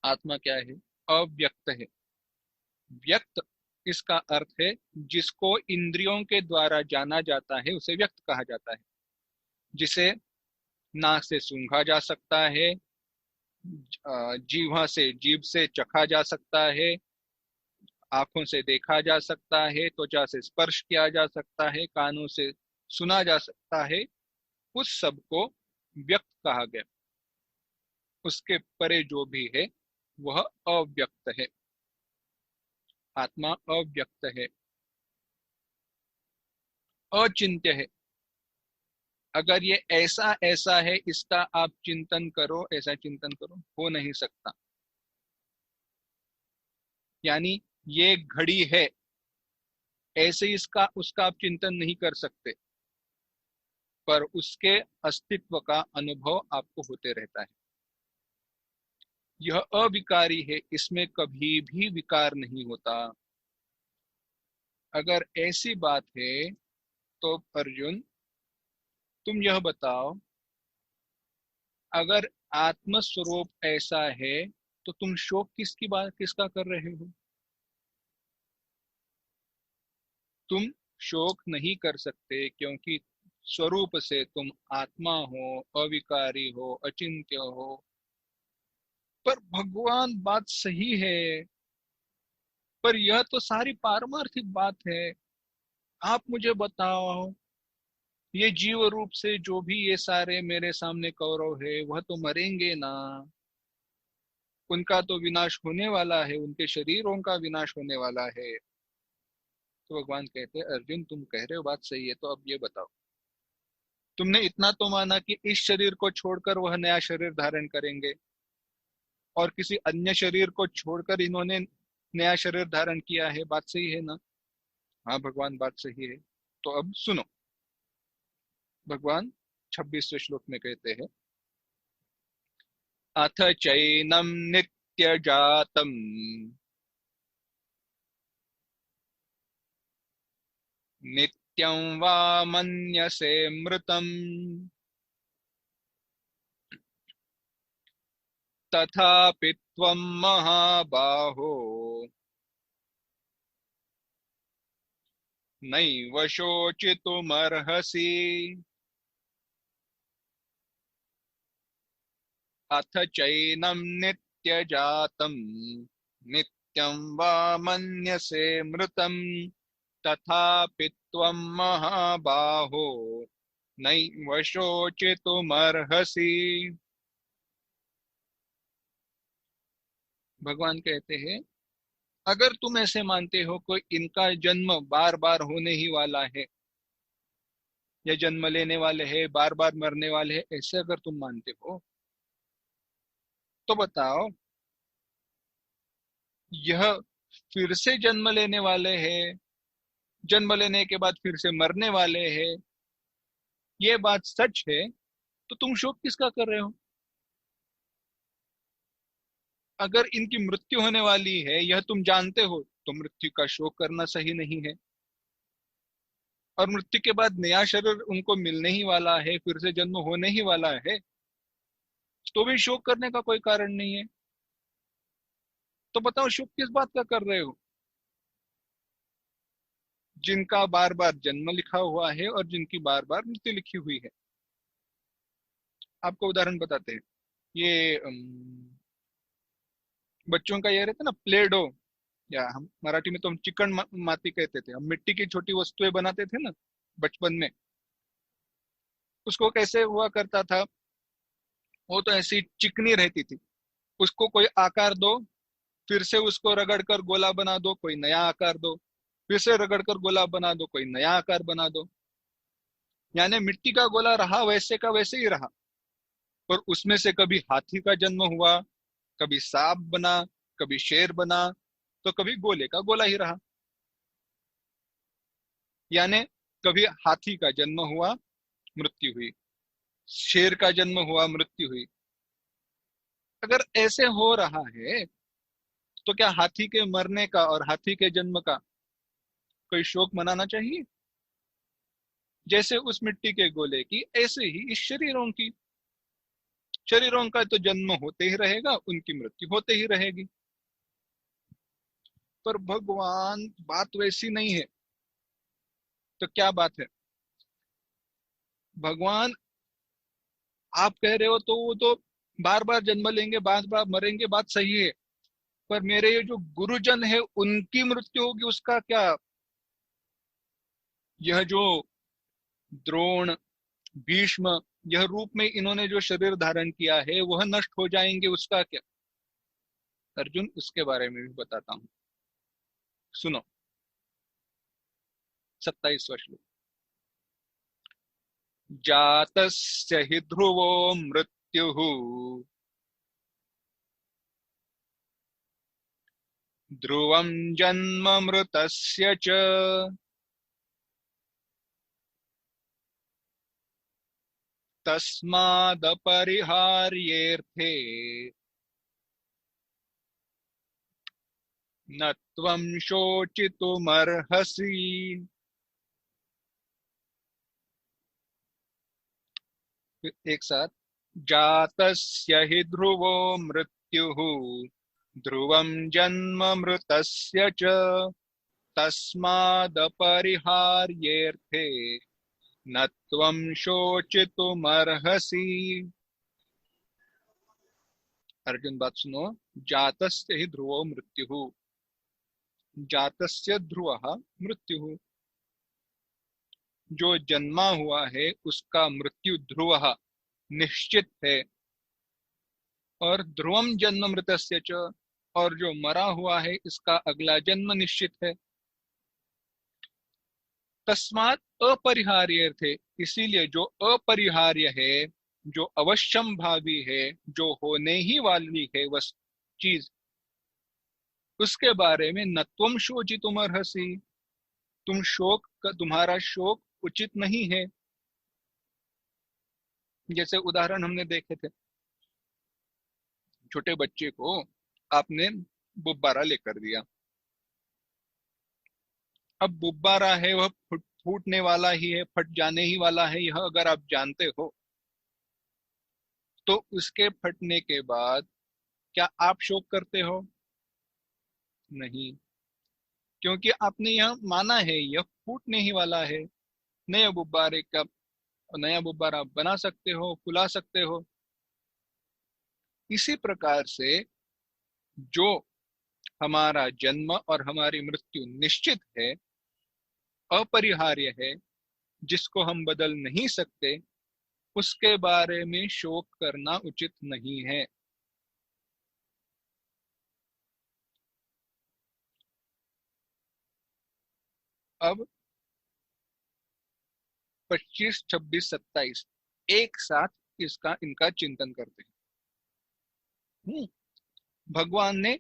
आत्मा क्या है? अव्यक्त है। व्यक्त इसका अर्थ है जिसको इंद्रियों के द्वारा जाना जाता है उसे व्यक्त कहा जाता है। जिसे नाक से सूंघा जा सकता है, जीवा से, जीभ से चखा जा सकता है, आंखों से देखा जा सकता है, त्वचा से स्पर्श किया जा सकता है, कानों से सुना जा सकता है, उस सब को व्यक्त कहा गया। उसके परे जो भी है वह अव्यक्त है। आत्मा अव्यक्त है, अचिंत्य है। अगर ये ऐसा ऐसा है इसका आप चिंतन करो, ऐसा चिंतन करो, हो नहीं सकता। यानी ये घड़ी है, ऐसे इसका उसका आप चिंतन नहीं कर सकते, पर उसके अस्तित्व का अनुभव आपको होते रहता है। यह अविकारी है, इसमें कभी भी विकार नहीं होता। अगर ऐसी बात है तो अर्जुन तुम यह बताओ, अगर आत्म स्वरूप ऐसा है तो तुम शोक किसका कर रहे हो? तुम शोक नहीं कर सकते क्योंकि स्वरूप से तुम आत्मा हो, अविकारी हो, अचिंत्य हो। पर भगवान, बात सही है, पर यह तो सारी पारमार्थिक बात है। आप मुझे बताओ, ये जीव रूप से जो भी ये सारे मेरे सामने कौरव है वह तो मरेंगे ना? उनका तो विनाश होने वाला है, उनके शरीरों का विनाश होने वाला है। तो भगवान कहते हैं अर्जुन तुम कह रहे हो बात सही है, तो अब ये बताओ, तुमने इतना तो माना कि इस शरीर को छोड़कर वह नया शरीर धारण करेंगे, और किसी अन्य शरीर को छोड़कर इन्होंने नया शरीर धारण किया है, बात सही है ना? हाँ भगवान, बात सही है। तो अब सुनो, भगवान 26वें श्लोक में कहते हैं, अथ चैनम नित्य जातम नित्यं वा मन्यसे मृतम तथापि त्वं महाबाहो नैव शोचितुमर्हसि। अथ चैनं नित्यजातं नित्यं वा मन्यसे मृतं तथापि त्वं महाबाहो नैव शोचितुमर्हसि। भगवान कहते हैं अगर तुम ऐसे मानते हो कोई इनका जन्म बार बार होने ही वाला है या जन्म लेने वाले हैं बार बार मरने वाले हैं, ऐसे अगर तुम मानते हो तो बताओ यह फिर से जन्म लेने वाले हैं, जन्म लेने के बाद फिर से मरने वाले हैं, ये बात सच है तो तुम शोक किसका कर रहे हो? अगर इनकी मृत्यु होने वाली है यह तुम जानते हो तो मृत्यु का शोक करना सही नहीं है। और मृत्यु के बाद नया शरीर उनको मिलने ही वाला है, फिर से जन्म होने ही वाला है, तो भी शोक करने का कोई कारण नहीं है। तो बताओ शोक किस बात का कर रहे हो? जिनका बार बार जन्म लिखा हुआ है और जिनकी बार बार मृत्यु लिखी हुई है। आपको उदाहरण बताते हैं। ये बच्चों का ये रहता है ना, प्ले डो, या हम मराठी में तो हम चिकन माती कहते थे, हम मिट्टी की छोटी वस्तुएं बनाते थे ना बचपन में। उसको कैसे हुआ करता था, वो तो ऐसी चिकनी रहती थी, उसको कोई आकार दो, फिर से उसको रगड़ कर गोला बना दो, कोई नया आकार दो, फिर से रगड़ कर गोला बना दो, कोई नया आकार बना दो। यानी मिट्टी का गोला रहा वैसे का वैसे ही रहा, पर उसमें से कभी हाथी का जन्म हुआ, कभी सांप बना, कभी शेर बना, तो कभी गोले का गोला ही रहा। यानी कभी हाथी का जन्म हुआ, मृत्यु हुई, शेर का जन्म हुआ, मृत्यु हुई। अगर ऐसे हो रहा है तो क्या हाथी के मरने का और हाथी के जन्म का कोई शोक मनाना चाहिए? जैसे उस मिट्टी के गोले की, ऐसे ही इस शरीरों की, शरीरों का तो जन्म होते ही रहेगा, उनकी मृत्यु होते ही रहेगी। पर भगवान बात वैसी नहीं है। तो क्या बात है? भगवान, आप कह रहे हो तो वो तो बार बार जन्म लेंगे, बार बार मरेंगे, बात सही है, पर मेरे ये जो गुरुजन है उनकी मृत्यु होगी उसका क्या? यह जो द्रोण, भीष्म, यह रूप में इन्होंने जो शरीर धारण किया है वह नष्ट हो जाएंगे, उसका क्या? अर्जुन, उसके बारे में भी बताता हूँ, सुनो। 27वां श्लोक। जातस्य हि ध्रुवो मृत्युः ध्रुवं जन्म मृतस्य च तस्मादपरिहार्येऽर्थे न त्वं शोचितुमर्हसि। एक साथ। जातस्य हि ध्रुवो मृत्युः ध्रुवं जन्म मृतस्य च तस्मादपरिहार्येऽर्थे न त्वं शोचितुमर्हसि। अर्जुन, बात सुनो। जातस्य हि ध्रुवो मृत्युः, जातस्य ध्रुवः मृत्युः, जो जन्मा हुआ है उसका मृत्यु ध्रुवः निश्चित है। और ध्रुवम जन्म मृतस्य च, और जो मरा हुआ है इसका अगला जन्म निश्चित है। तस्मात अपरिहार्य थे, इसीलिए जो अपरिहार्य है, जो अवश्यम भावी है, जो होने ही वाली है वह चीज, उसके बारे में न तुम शोचितुम अर्हसि, तुम शोक का, तुम्हारा शोक उचित नहीं है। जैसे उदाहरण हमने देखे थे, छोटे बच्चे को आपने गुब्बारा लेकर दिया। अब गुब्बारा है वह फूटने वाला ही है, फट जाने ही वाला है, यह अगर आप जानते हो तो उसके फटने के बाद क्या आप शोक करते हो? नहीं, क्योंकि आपने यह माना है यह फूटने ही वाला है। नए गुब्बारे का नया गुब्बारा बना सकते हो, फुला सकते हो। इसी प्रकार से जो हमारा जन्म और हमारी मृत्यु निश्चित है, अपरिहार्य है, जिसको हम बदल नहीं सकते, उसके बारे में शोक करना उचित नहीं है। अब 25, 26, 27 एक साथ इनका चिंतन करते हैं। भगवान ने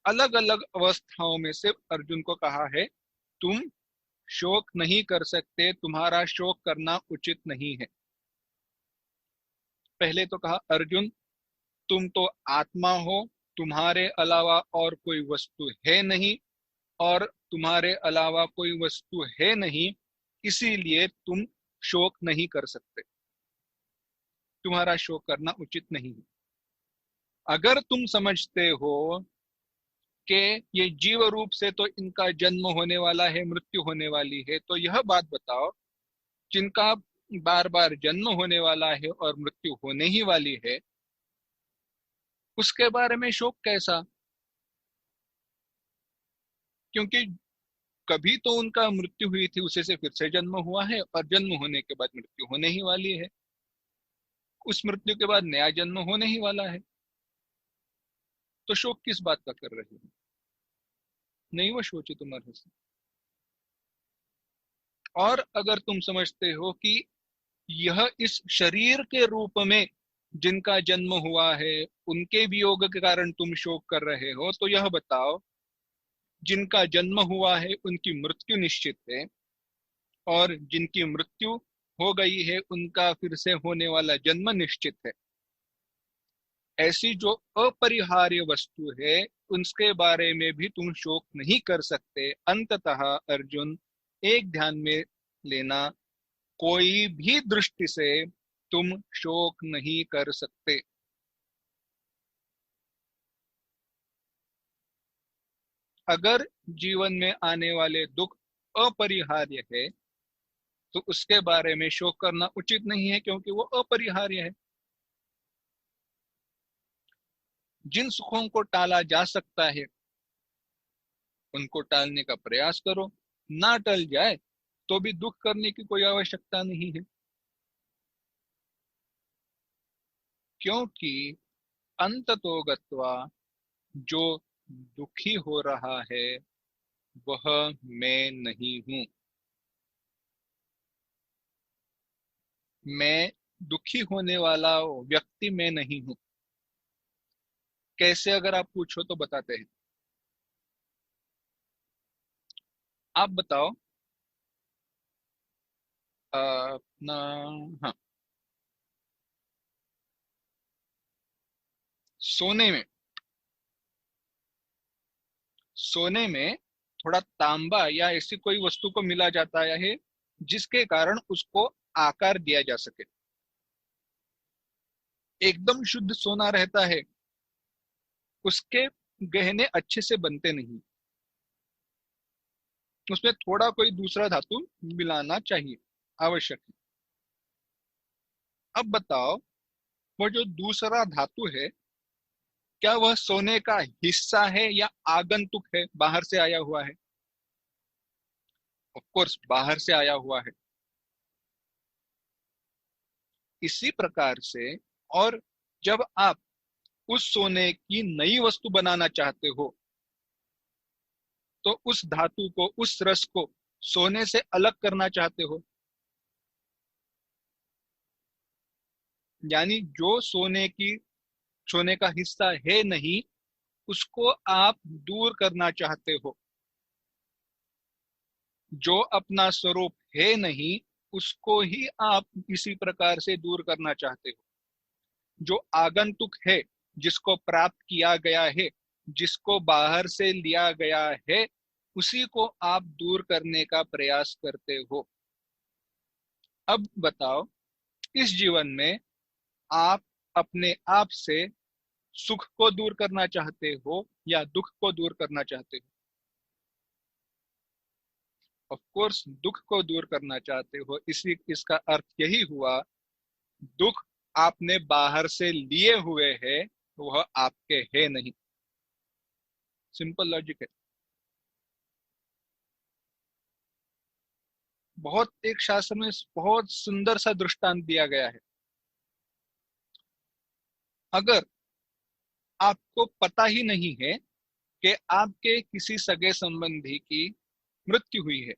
अलग अलग अवस्थाओं में से अर्जुन को कहा है, तुम शोक नहीं कर सकते, तुम्हारा शोक करना उचित नहीं है। पहले तो कहा, अर्जुन तुम तो आत्मा हो, तुम्हारे अलावा और कोई वस्तु है नहीं, और तुम्हारे अलावा कोई वस्तु है नहीं, इसीलिए तुम शोक नहीं कर सकते, तुम्हारा शोक करना उचित नहीं है। अगर तुम समझते हो कि ये जीव रूप से तो इनका जन्म होने वाला है, मृत्यु होने वाली है, तो यह बात बताओ, जिनका बार बार जन्म होने वाला है और मृत्यु होने ही वाली है, उसके बारे में शोक कैसा? क्योंकि कभी तो उनका मृत्यु हुई थी, उसे से फिर से जन्म हुआ है, और जन्म होने के बाद मृत्यु होने ही वाली है, उस मृत्यु के बाद नया जन्म होने ही वाला है, तो शोक किस बात का कर रहे हो? नहीं वो सोची तुम्हारे से। और अगर तुम समझते हो कि यह इस शरीर के रूप में जिनका जन्म हुआ है, उनके वियोग के कारण तुम शोक कर रहे हो, तो यह बताओ, जिनका जन्म हुआ है उनकी मृत्यु निश्चित है, और जिनकी मृत्यु हो गई है उनका फिर से होने वाला जन्म निश्चित है। ऐसी जो अपरिहार्य वस्तु है, उसके बारे में भी तुम शोक नहीं कर सकते। अंततः अर्जुन, एक ध्यान में लेना, कोई भी दृष्टि से तुम शोक नहीं कर सकते। अगर जीवन में आने वाले दुख अपरिहार्य है, तो उसके बारे में शोक करना उचित नहीं है, क्योंकि वो अपरिहार्य है। जिन सुखों को टाला जा सकता है उनको टालने का प्रयास करो, ना टल जाए तो भी दुख करने की कोई आवश्यकता नहीं है, क्योंकि अंततो गत्वा जो दुखी हो रहा है वह मैं नहीं हूं। मैं दुखी होने वाला व्यक्ति मैं नहीं हूं। कैसे? अगर आप पूछो तो बताते हैं। आप बताओ। अपना, हाँ, सोने में, सोने में थोड़ा तांबा या ऐसी कोई वस्तु को मिला जाता है जिसके कारण उसको आकार दिया जा सके। एकदम शुद्ध सोना रहता है, उसके गहने अच्छे से बनते नहीं, उसमें थोड़ा कोई दूसरा धातु मिलाना चाहिए, आवश्यक है। अब बताओ, वो जो दूसरा धातु है, क्या वह सोने का हिस्सा है या आगंतुक है, बाहर से आया हुआ है? ऑफ कोर्स बाहर से आया हुआ है। इसी प्रकार से, और जब आप उस सोने की नई वस्तु बनाना चाहते हो, तो उस धातु को, उस रस को सोने से अलग करना चाहते हो, यानी जो सोने का हिस्सा है नहीं, उसको आप दूर करना चाहते हो। जो अपना स्वरूप है नहीं, उसको ही आप इसी प्रकार से दूर करना चाहते हो। जो आगंतुक है, जिसको प्राप्त किया गया है, जिसको बाहर से लिया गया है, उसी को आप दूर करने का प्रयास करते हो। अब बताओ, इस जीवन में आप अपने आप से सुख को दूर करना चाहते हो या दुख को दूर करना चाहते हो? ऑफ कोर्स दुख को दूर करना चाहते हो। इसी इसका अर्थ यही हुआ, दुख आपने बाहर से लिए हुए है, वह आपके है नहीं। सिंपल लॉजिक है। बहुत एक शास्त्र में बहुत सुंदर सा दृष्टांत दिया गया है। अगर आपको पता ही नहीं है कि आपके किसी सगे संबंधी की मृत्यु हुई है,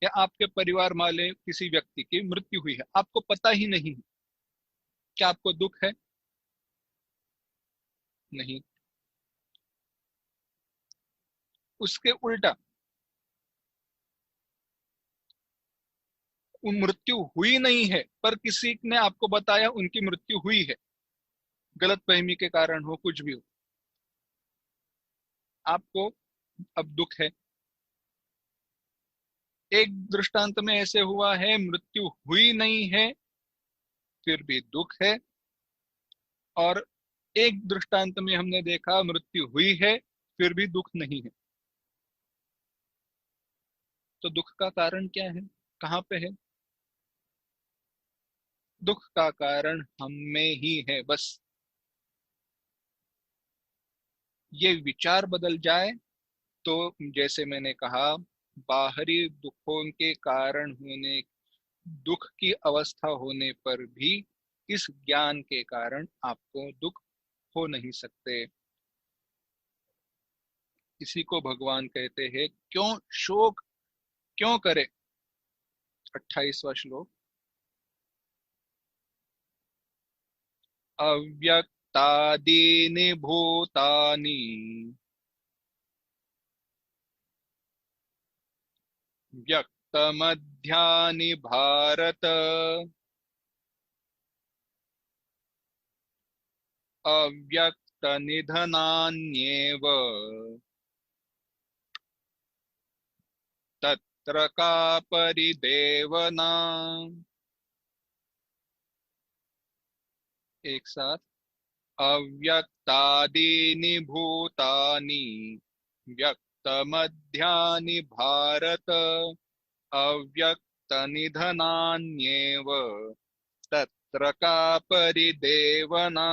या आपके परिवार वाले किसी व्यक्ति की मृत्यु हुई है, आपको पता ही नहीं है, क्या आपको दुख है? नहीं। उसके उल्टा, उन मृत्यु हुई नहीं है पर किसी ने आपको बताया उनकी मृत्यु हुई है, गलत फहमी के कारण हो, कुछ भी हो, आपको अब दुख है। एक दृष्टांत में ऐसे हुआ है, मृत्यु हुई नहीं है फिर भी दुख है, और एक दृष्टांत में हमने देखा मृत्यु हुई है फिर भी दुख नहीं है। तो दुख का कारण क्या है, कहाँ पे है? दुख का कारण हम में ही है बस। ये विचार बदल जाए तो, जैसे मैंने कहा, बाहरी दुखों के कारण होने, दुख की अवस्था होने पर भी इस ज्ञान के कारण आपको दुख हो नहीं सकते। इसी को भगवान कहते हैं क्यों शोक क्यों करे। 28वां श्लोक। अव्यक्तादीनि भूतानि व्यक्तमध्यानि भारत अव्यक्तनिधनान्येव तत्र का परिदेवना। एक साथ। अव्यक्तादीनि भूतानि व्यक्तमध्यानि भारत अव्यक्तनिधनान्येव तत्र का परिदेवना।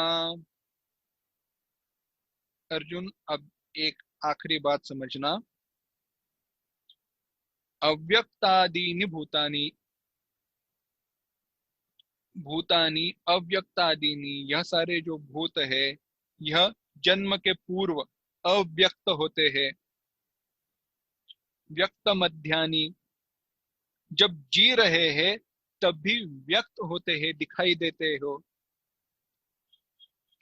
अर्जुन, अब एक आखिरी बात समझना। अव्यक्तादीनि भूतानि, भूतानि अव्यक्तादीनि, यह सारे जो भूत है यह जन्म के पूर्व अव्यक्त होते हैं। व्यक्त मध्यानि, जब जी रहे हैं तब भी व्यक्त होते हैं, दिखाई देते हो,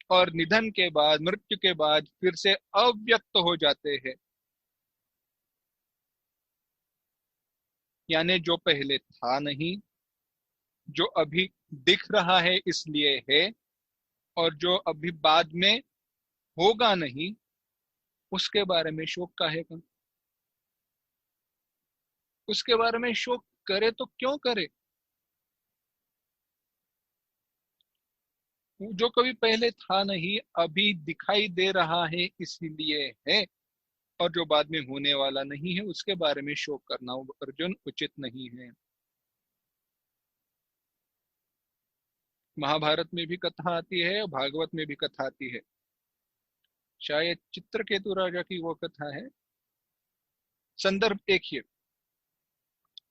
और निधन के बाद, मृत्यु के बाद फिर से अव्यक्त हो जाते हैं। यानी जो पहले था नहीं, जो अभी दिख रहा है इसलिए है, और जो अभी बाद में होगा नहीं, उसके बारे में शोक काहे का? उसके बारे में शोक करे तो क्यों करे? जो कभी पहले था नहीं, अभी दिखाई दे रहा है इसीलिए है, और जो बाद में होने वाला नहीं है उसके बारे में शोक करना, अर्जुन, उचित नहीं है। महाभारत में भी कथा आती है, भागवत में भी कथा आती है। शायद चित्रकेतु राजा की वो कथा है, संदर्भ एक ही है।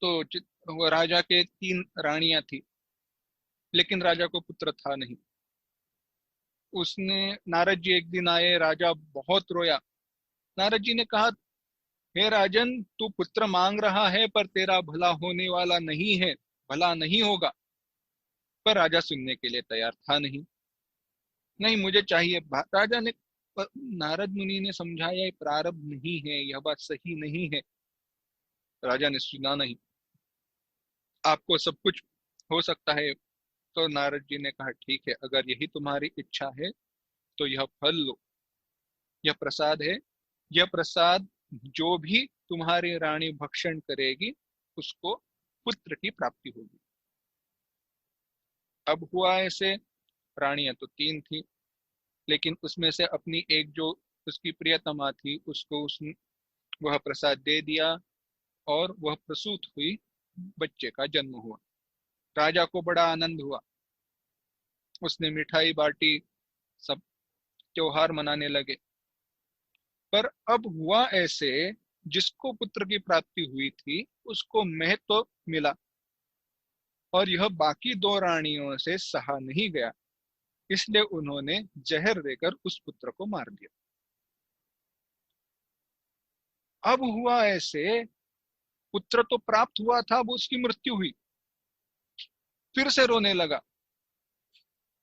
तो वो राजा के 3 रानियां थी, लेकिन राजा को पुत्र था नहीं। उसने, नारद जी एक दिन आए, राजा बहुत रोया। नारद जी ने कहा, हे राजन, तू पुत्र मांग रहा है पर तेरा भला होने वाला नहीं है, भला नहीं होगा। पर राजा सुनने के लिए तैयार था नहीं। नहीं, मुझे चाहिए। राजा ने, नारद मुनि ने समझाया, ये प्रारब्ध नहीं है, यह बात सही नहीं है। राजा ने सुना नहीं। आपको सब कुछ हो सकता है। तो नारद जी ने कहा, ठीक है, अगर यही तुम्हारी इच्छा है तो यह फल लो, यह प्रसाद है। यह प्रसाद जो भी तुम्हारी रानी भक्षण करेगी उसको पुत्र की प्राप्ति होगी। अब हुआ ऐसे, रानियां तो 3 थी, लेकिन उसमें से अपनी एक जो उसकी प्रियतमा थी उसको उसने वह प्रसाद दे दिया, और वह प्रसूत हुई, बच्चे का जन्म हुआ। राजा को बड़ा आनंद हुआ, उसने मिठाई बांटी, सब त्योहार मनाने लगे। पर अब हुआ ऐसे, जिसको पुत्र की प्राप्ति हुई थी उसको महत्व मिला, और यह बाकी 2 रानियों से सहा नहीं गया, इसलिए उन्होंने जहर देकर उस पुत्र को मार दिया। अब हुआ ऐसे, पुत्र तो प्राप्त हुआ था, वो उसकी मृत्यु हुई। फिर से रोने लगा।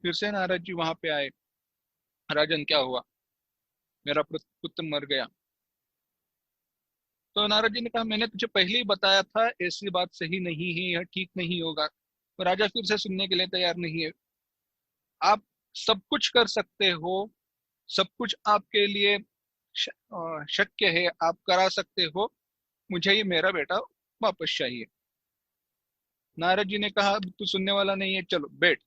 फिर से नारद जी वहां पे आए। राजन क्या हुआ? मेरा पुत्र मर गया। तो नारद जी ने कहा, मैंने तुझे पहले ही बताया था, ऐसी बात सही नहीं है, यह ठीक नहीं होगा। तो राजा फिर से सुनने के लिए तैयार नहीं है। आप सब कुछ कर सकते हो, सब कुछ आपके लिए शक्य है, आप करा सकते हो, मुझे ये मेरा बेटा वापस चाहिए। नारद जी ने कहा, तू सुनने वाला नहीं है, चलो बैठ।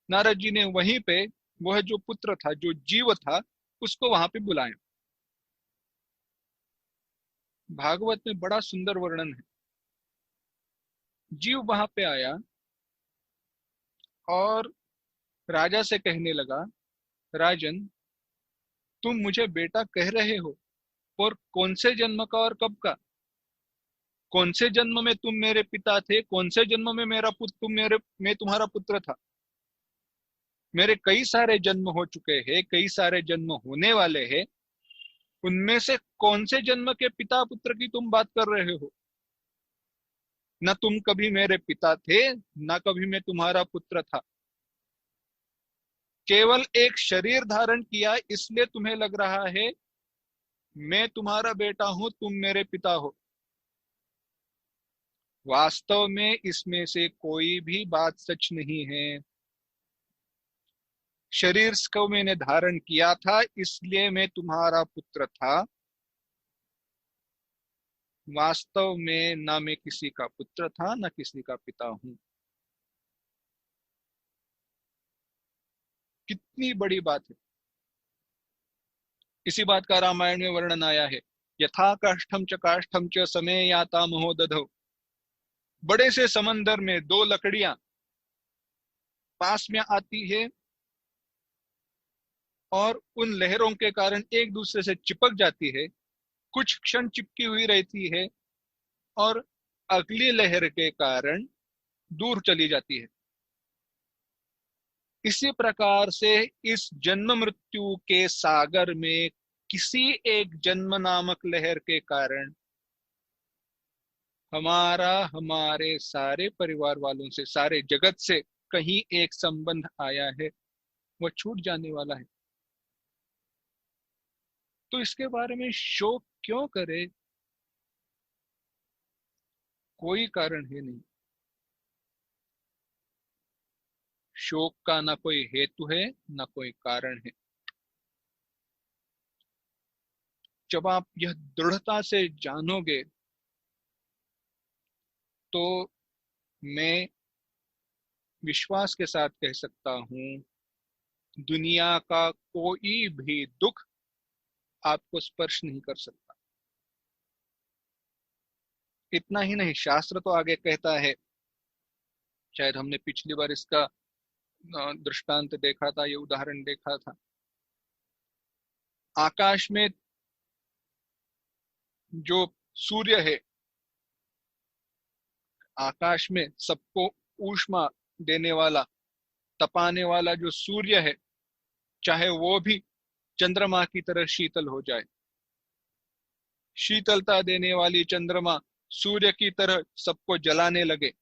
नारद जी ने वहीं पे वह जो पुत्र था, जो जीव था, उसको वहां पे बुलाया। भागवत में बड़ा सुंदर वर्णन है। जीव वहां पे आया और राजा से कहने लगा, राजन, तुम मुझे बेटा कह रहे हो, और कौन से जन्म का और कब का? कौन से जन्म में तुम मेरे पिता थे? कौन से जन्म में मेरा पुत्र, मैं तुम्हारा पुत्र था? मेरे कई सारे जन्म हो चुके हैं, कई सारे जन्म होने वाले हैं। उनमें से कौन से जन्म के पिता पुत्र की तुम बात कर रहे हो? न तुम कभी मेरे पिता थे, न कभी मैं तुम्हारा पुत्र था। केवल एक शरीर धारण किया, इसलिए तुम्हें लग रहा है मैं तुम्हारा बेटा हूं, तुम मेरे पिता हो। वास्तव में इसमें से कोई भी बात सच नहीं है। शरीर को मैंने धारण किया था, इसलिए मैं तुम्हारा पुत्र था। वास्तव में ना मैं किसी का पुत्र था, ना किसी का पिता हूं। कितनी बड़ी बात है। इसी बात का रामायण में वर्णन आया है। यथा काष्ठम च समय याता महोदधौ। बड़े से समंदर में दो लकड़ियां पास में आती है और उन लहरों के कारण एक दूसरे से चिपक जाती है। कुछ क्षण चिपकी हुई रहती है और अगली लहर के कारण दूर चली जाती है। इसी प्रकार से इस जन्म मृत्यु के सागर में किसी एक जन्म नामक लहर के कारण हमारा, हमारे सारे परिवार वालों से, सारे जगत से कहीं एक संबंध आया है, वो छूट जाने वाला है। तो इसके बारे में शोक क्यों करे? कोई कारण है नहीं। शोक का ना कोई हेतु है, ना कोई कारण है। जब आप यह दृढ़ता से जानोगे, तो मैं विश्वास के साथ कह सकता हूं, दुनिया का कोई भी दुख आपको स्पर्श नहीं कर सकता। इतना ही नहीं, शास्त्र तो आगे कहता है, शायद हमने पिछली बार इसका दृष्टांत देखा था, ये उदाहरण देखा था। आकाश में जो सूर्य है, आकाश में सबको ऊष्मा देने वाला, तपाने वाला जो सूर्य है, चाहे वो भी चंद्रमा की तरह शीतल हो जाए, शीतलता देने वाली चंद्रमा सूर्य की तरह सबको जलाने लगे,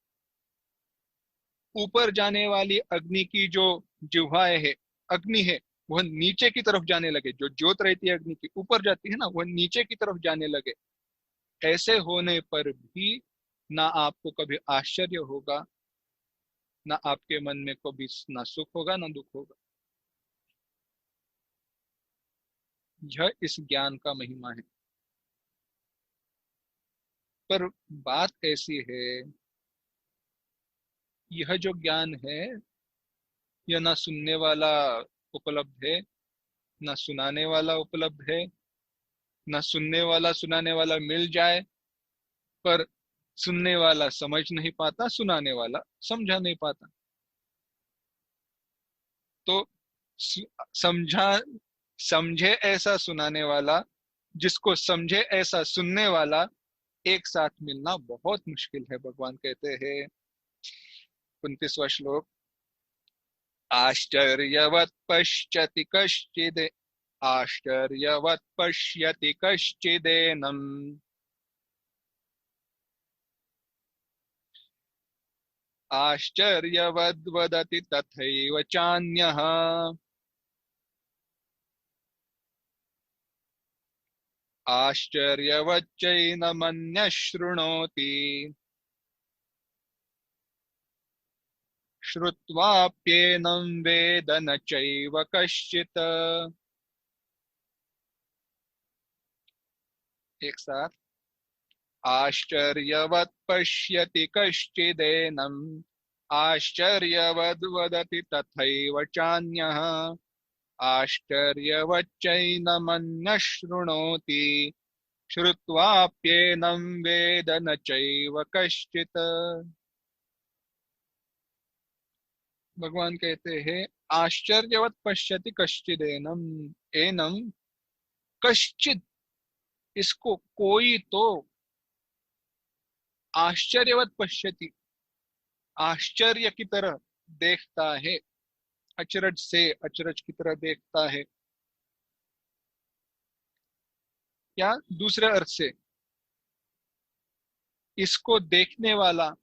ऊपर जाने वाली अग्नि की जो जिह्वाएं है, अग्नि है, वह नीचे की तरफ जाने लगे, जो ज्योत रहती है अग्नि की ऊपर जाती है ना, वह नीचे की तरफ जाने लगे। ऐसे होने पर भी ना आपको कभी आश्चर्य होगा, ना आपके मन में कभी ना सुख होगा, ना दुख होगा। यह इस ज्ञान का महिमा है। पर बात ऐसी है, यह जो ज्ञान है, यह ना सुनने वाला उपलब्ध है, ना सुनाने वाला उपलब्ध है। ना सुनने वाला सुनाने वाला मिल जाए, पर सुनने वाला समझ नहीं पाता, सुनाने वाला समझा नहीं पाता। तो समझा, समझे ऐसा सुनाने वाला, जिसको समझे ऐसा सुनने वाला, एक साथ मिलना बहुत मुश्किल है। भगवान कहते हैं, 29वां श्लोक, आश्चर्यवत् पश्यति कश्चिद, आश्चर्यवत् पश्यति कश्चिदेनम्, आश्चर्यवद् वदति तथैव चान्यः आश्चर्यवच्चैनमन्यः शृणोति श्रुत्वाप्येनं वेद न चैव कश्चित्। एक साथ। आश्चर्यवत् पश्यति कश्चिदेनम् आश्चर्यवद् वदति तथैव चान्यः आश्चर्यवच्चैनमन्यः शृणोति श्रुत्वाप्येनं वेद न चैव कश्चित्। भगवान कहते हैं आश्चर्यवत् पश्यति कश्चिदेनम एनम कश्चित, इसको कोई तो आश्चर्यवत् पश्यति, आश्चर्य की तरह देखता है, अचरज से अचरज की तरह देखता है। या दूसरे अर्थ से, इसको देखने वाला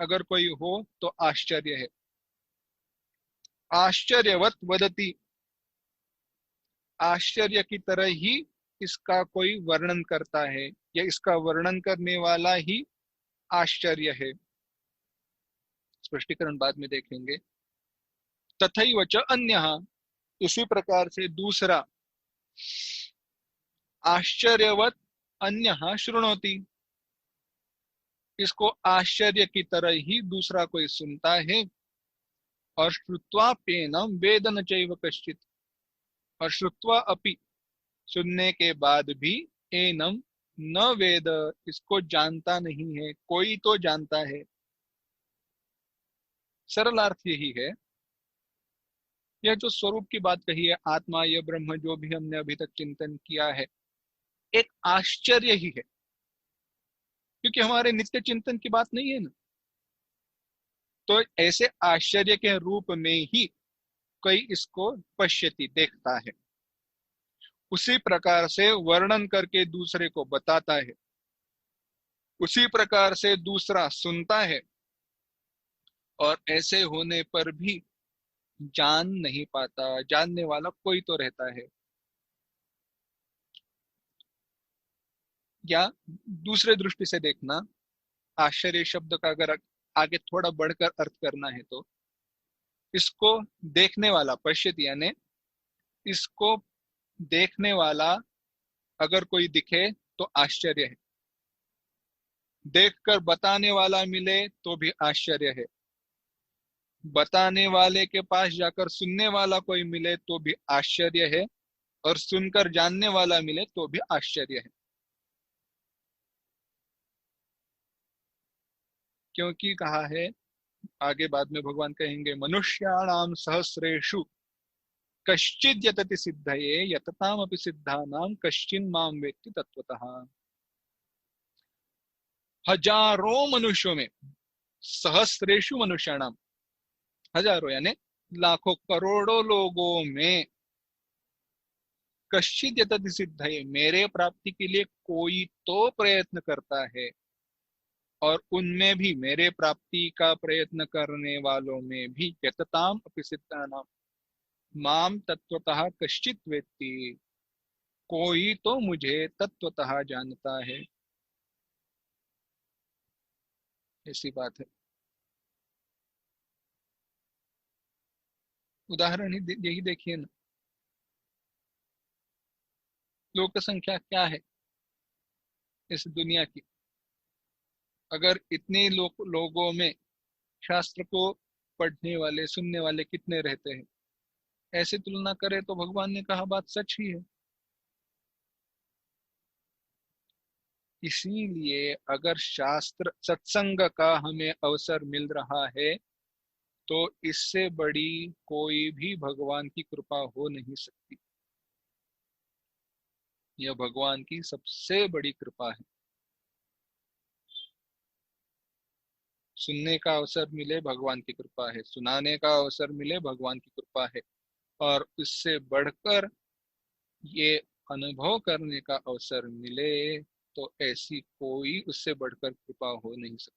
अगर कोई हो तो आश्चर्य है। आश्चर्यवत वदति, आश्चर्य की तरह ही इसका कोई वर्णन करता है या इसका वर्णन करने वाला ही आश्चर्य है। स्पष्टीकरण बाद में देखेंगे। तथैव च अन्यः, इसी प्रकार से दूसरा आश्चर्यवत अन्यः शृणोति, इसको आश्चर्य की तरह ही दूसरा कोई सुनता है। और श्रुत्वाप्येनं वेद न चैव कश्चित्, और श्रुत्वा अपि, सुनने के बाद भी, एनम न वेद, इसको जानता नहीं है, कोई तो जानता है। सरल अर्थ यही है। यह जो स्वरूप की बात कही है, आत्मा या ब्रह्म, जो भी हमने अभी तक चिंतन किया है, एक आश्चर्य ही है, क्योंकि हमारे नित्य चिंतन की बात नहीं है ना। तो ऐसे आश्चर्य के रूप में ही कोई इसको पश्यति, देखता है, उसी प्रकार से वर्णन करके दूसरे को बताता है, उसी प्रकार से दूसरा सुनता है, और ऐसे होने पर भी जान नहीं पाता, जानने वाला कोई तो रहता है। या दूसरे दृष्टि से देखना, आश्चर्य शब्द का अगर आगे थोड़ा बढ़कर अर्थ करना है तो इसको देखने वाला पश्यति, यानी इसको देखने वाला अगर कोई दिखे तो आश्चर्य है, देखकर बताने वाला मिले तो भी आश्चर्य है, बताने वाले के पास जाकर सुनने वाला कोई मिले तो भी आश्चर्य है, और सुनकर जानने वाला मिले तो भी आश्चर्य है। क्योंकि कहा है, आगे बाद में भगवान कहेंगे, मनुष्याणाम सहस्रेषु कश्चिद यतति सिद्धये यततामपि सिद्धानाम कश्चिन माम वेत्ति तत्वतः। हजारों मनुष्यों में, सहस्रेषु मनुष्याणाम, हजारों यानी लाखों करोड़ों लोगों में, कश्चित यतति सिद्धये, मेरे प्राप्ति के लिए कोई तो प्रयत्न करता है, और उनमें भी, मेरे प्राप्ति का प्रयत्न करने वालों में भी, यतताम अपि सिद्धानाम माम तत्वतः कश्चित वेत्ति, कोई तो मुझे तत्वतः जानता है। ऐसी बात है। उदाहरण ही यही देखिए ना, लोक संख्या क्या है इस दुनिया की। अगर इतने लोगों में शास्त्र को पढ़ने वाले, सुनने वाले कितने रहते हैं, ऐसे तुलना करें तो भगवान ने कहा बात सच ही है। इसीलिए अगर शास्त्र सत्संग का हमें अवसर मिल रहा है तो इससे बड़ी कोई भी भगवान की कृपा हो नहीं सकती। यह भगवान की सबसे बड़ी कृपा है। सुनने का अवसर मिले, भगवान की कृपा है, सुनाने का अवसर मिले, भगवान की कृपा है, और इससे बढ़कर ये अनुभव करने का अवसर मिले तो ऐसी कोई उससे बढ़कर कृपा हो नहीं सकती।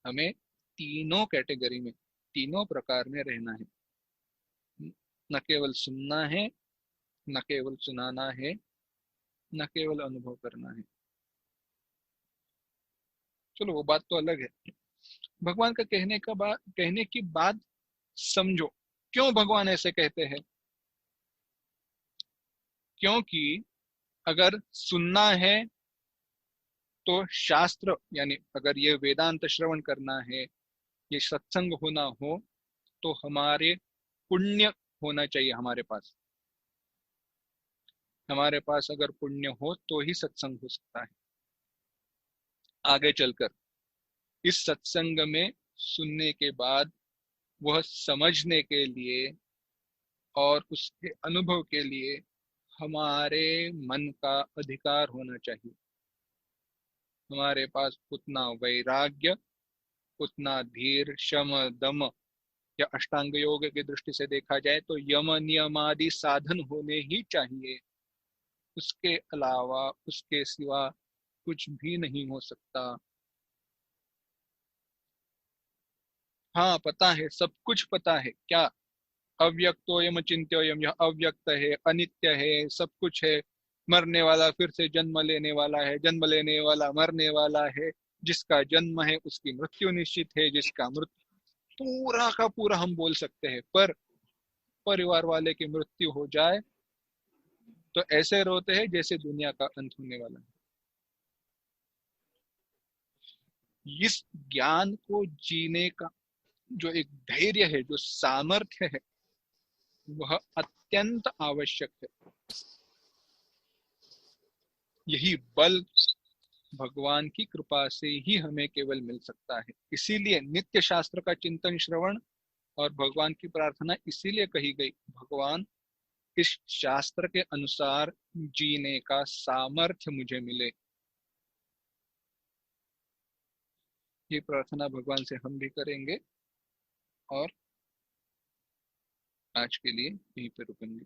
हमें तीनों कैटेगरी में, तीनों प्रकार में रहना है। न केवल सुनना है, न केवल सुनाना है, न केवल अनुभव करना है। चलो वो बात तो अलग है। भगवान का कहने की बात समझो। क्यों भगवान ऐसे कहते हैं? क्योंकि अगर सुनना है तो शास्त्र, यानी अगर ये वेदांत श्रवण करना है, ये सत्संग होना हो, तो हमारे पुण्य होना चाहिए हमारे पास। हमारे पास अगर पुण्य हो तो ही सत्संग हो सकता है। आगे चलकर इस सत्संग में सुनने के बाद वह समझने के लिए और उसके अनुभव के लिए हमारे मन का अधिकार होना चाहिए। हमारे पास उतना वैराग्य, उतना धीर, शम, दम, या अष्टांग योग की दृष्टि से देखा जाए तो यम नियम आदि साधन होने ही चाहिए। उसके अलावा, उसके सिवा कुछ भी नहीं हो सकता। हाँ, पता है, सब कुछ पता है। क्या? अव्यक्तोयम चिंत्योयम, यह अव्यक्त है, अनित्य है, सब कुछ है। मरने वाला फिर से जन्म लेने वाला है, जन्म लेने वाला मरने वाला है। जिसका जन्म है उसकी मृत्यु निश्चित है, जिसका मृत्यु, पूरा का पूरा हम बोल सकते हैं। पर परिवार वाले की मृत्यु हो जाए तो ऐसे रोते हैं जैसे दुनिया का अंत होने वाला है। इस ज्ञान को जीने का जो एक धैर्य है, जो सामर्थ्य है, वह अत्यंत आवश्यक है। यही बल भगवान की कृपा से ही हमें केवल मिल सकता है। इसीलिए नित्य शास्त्र का चिंतन श्रवण और भगवान की प्रार्थना इसीलिए कही गई, भगवान इस शास्त्र के अनुसार जीने का सामर्थ्य मुझे मिले। ये प्रार्थना भगवान से हम भी करेंगे और आज के लिए यहीं पे रुकेंगे।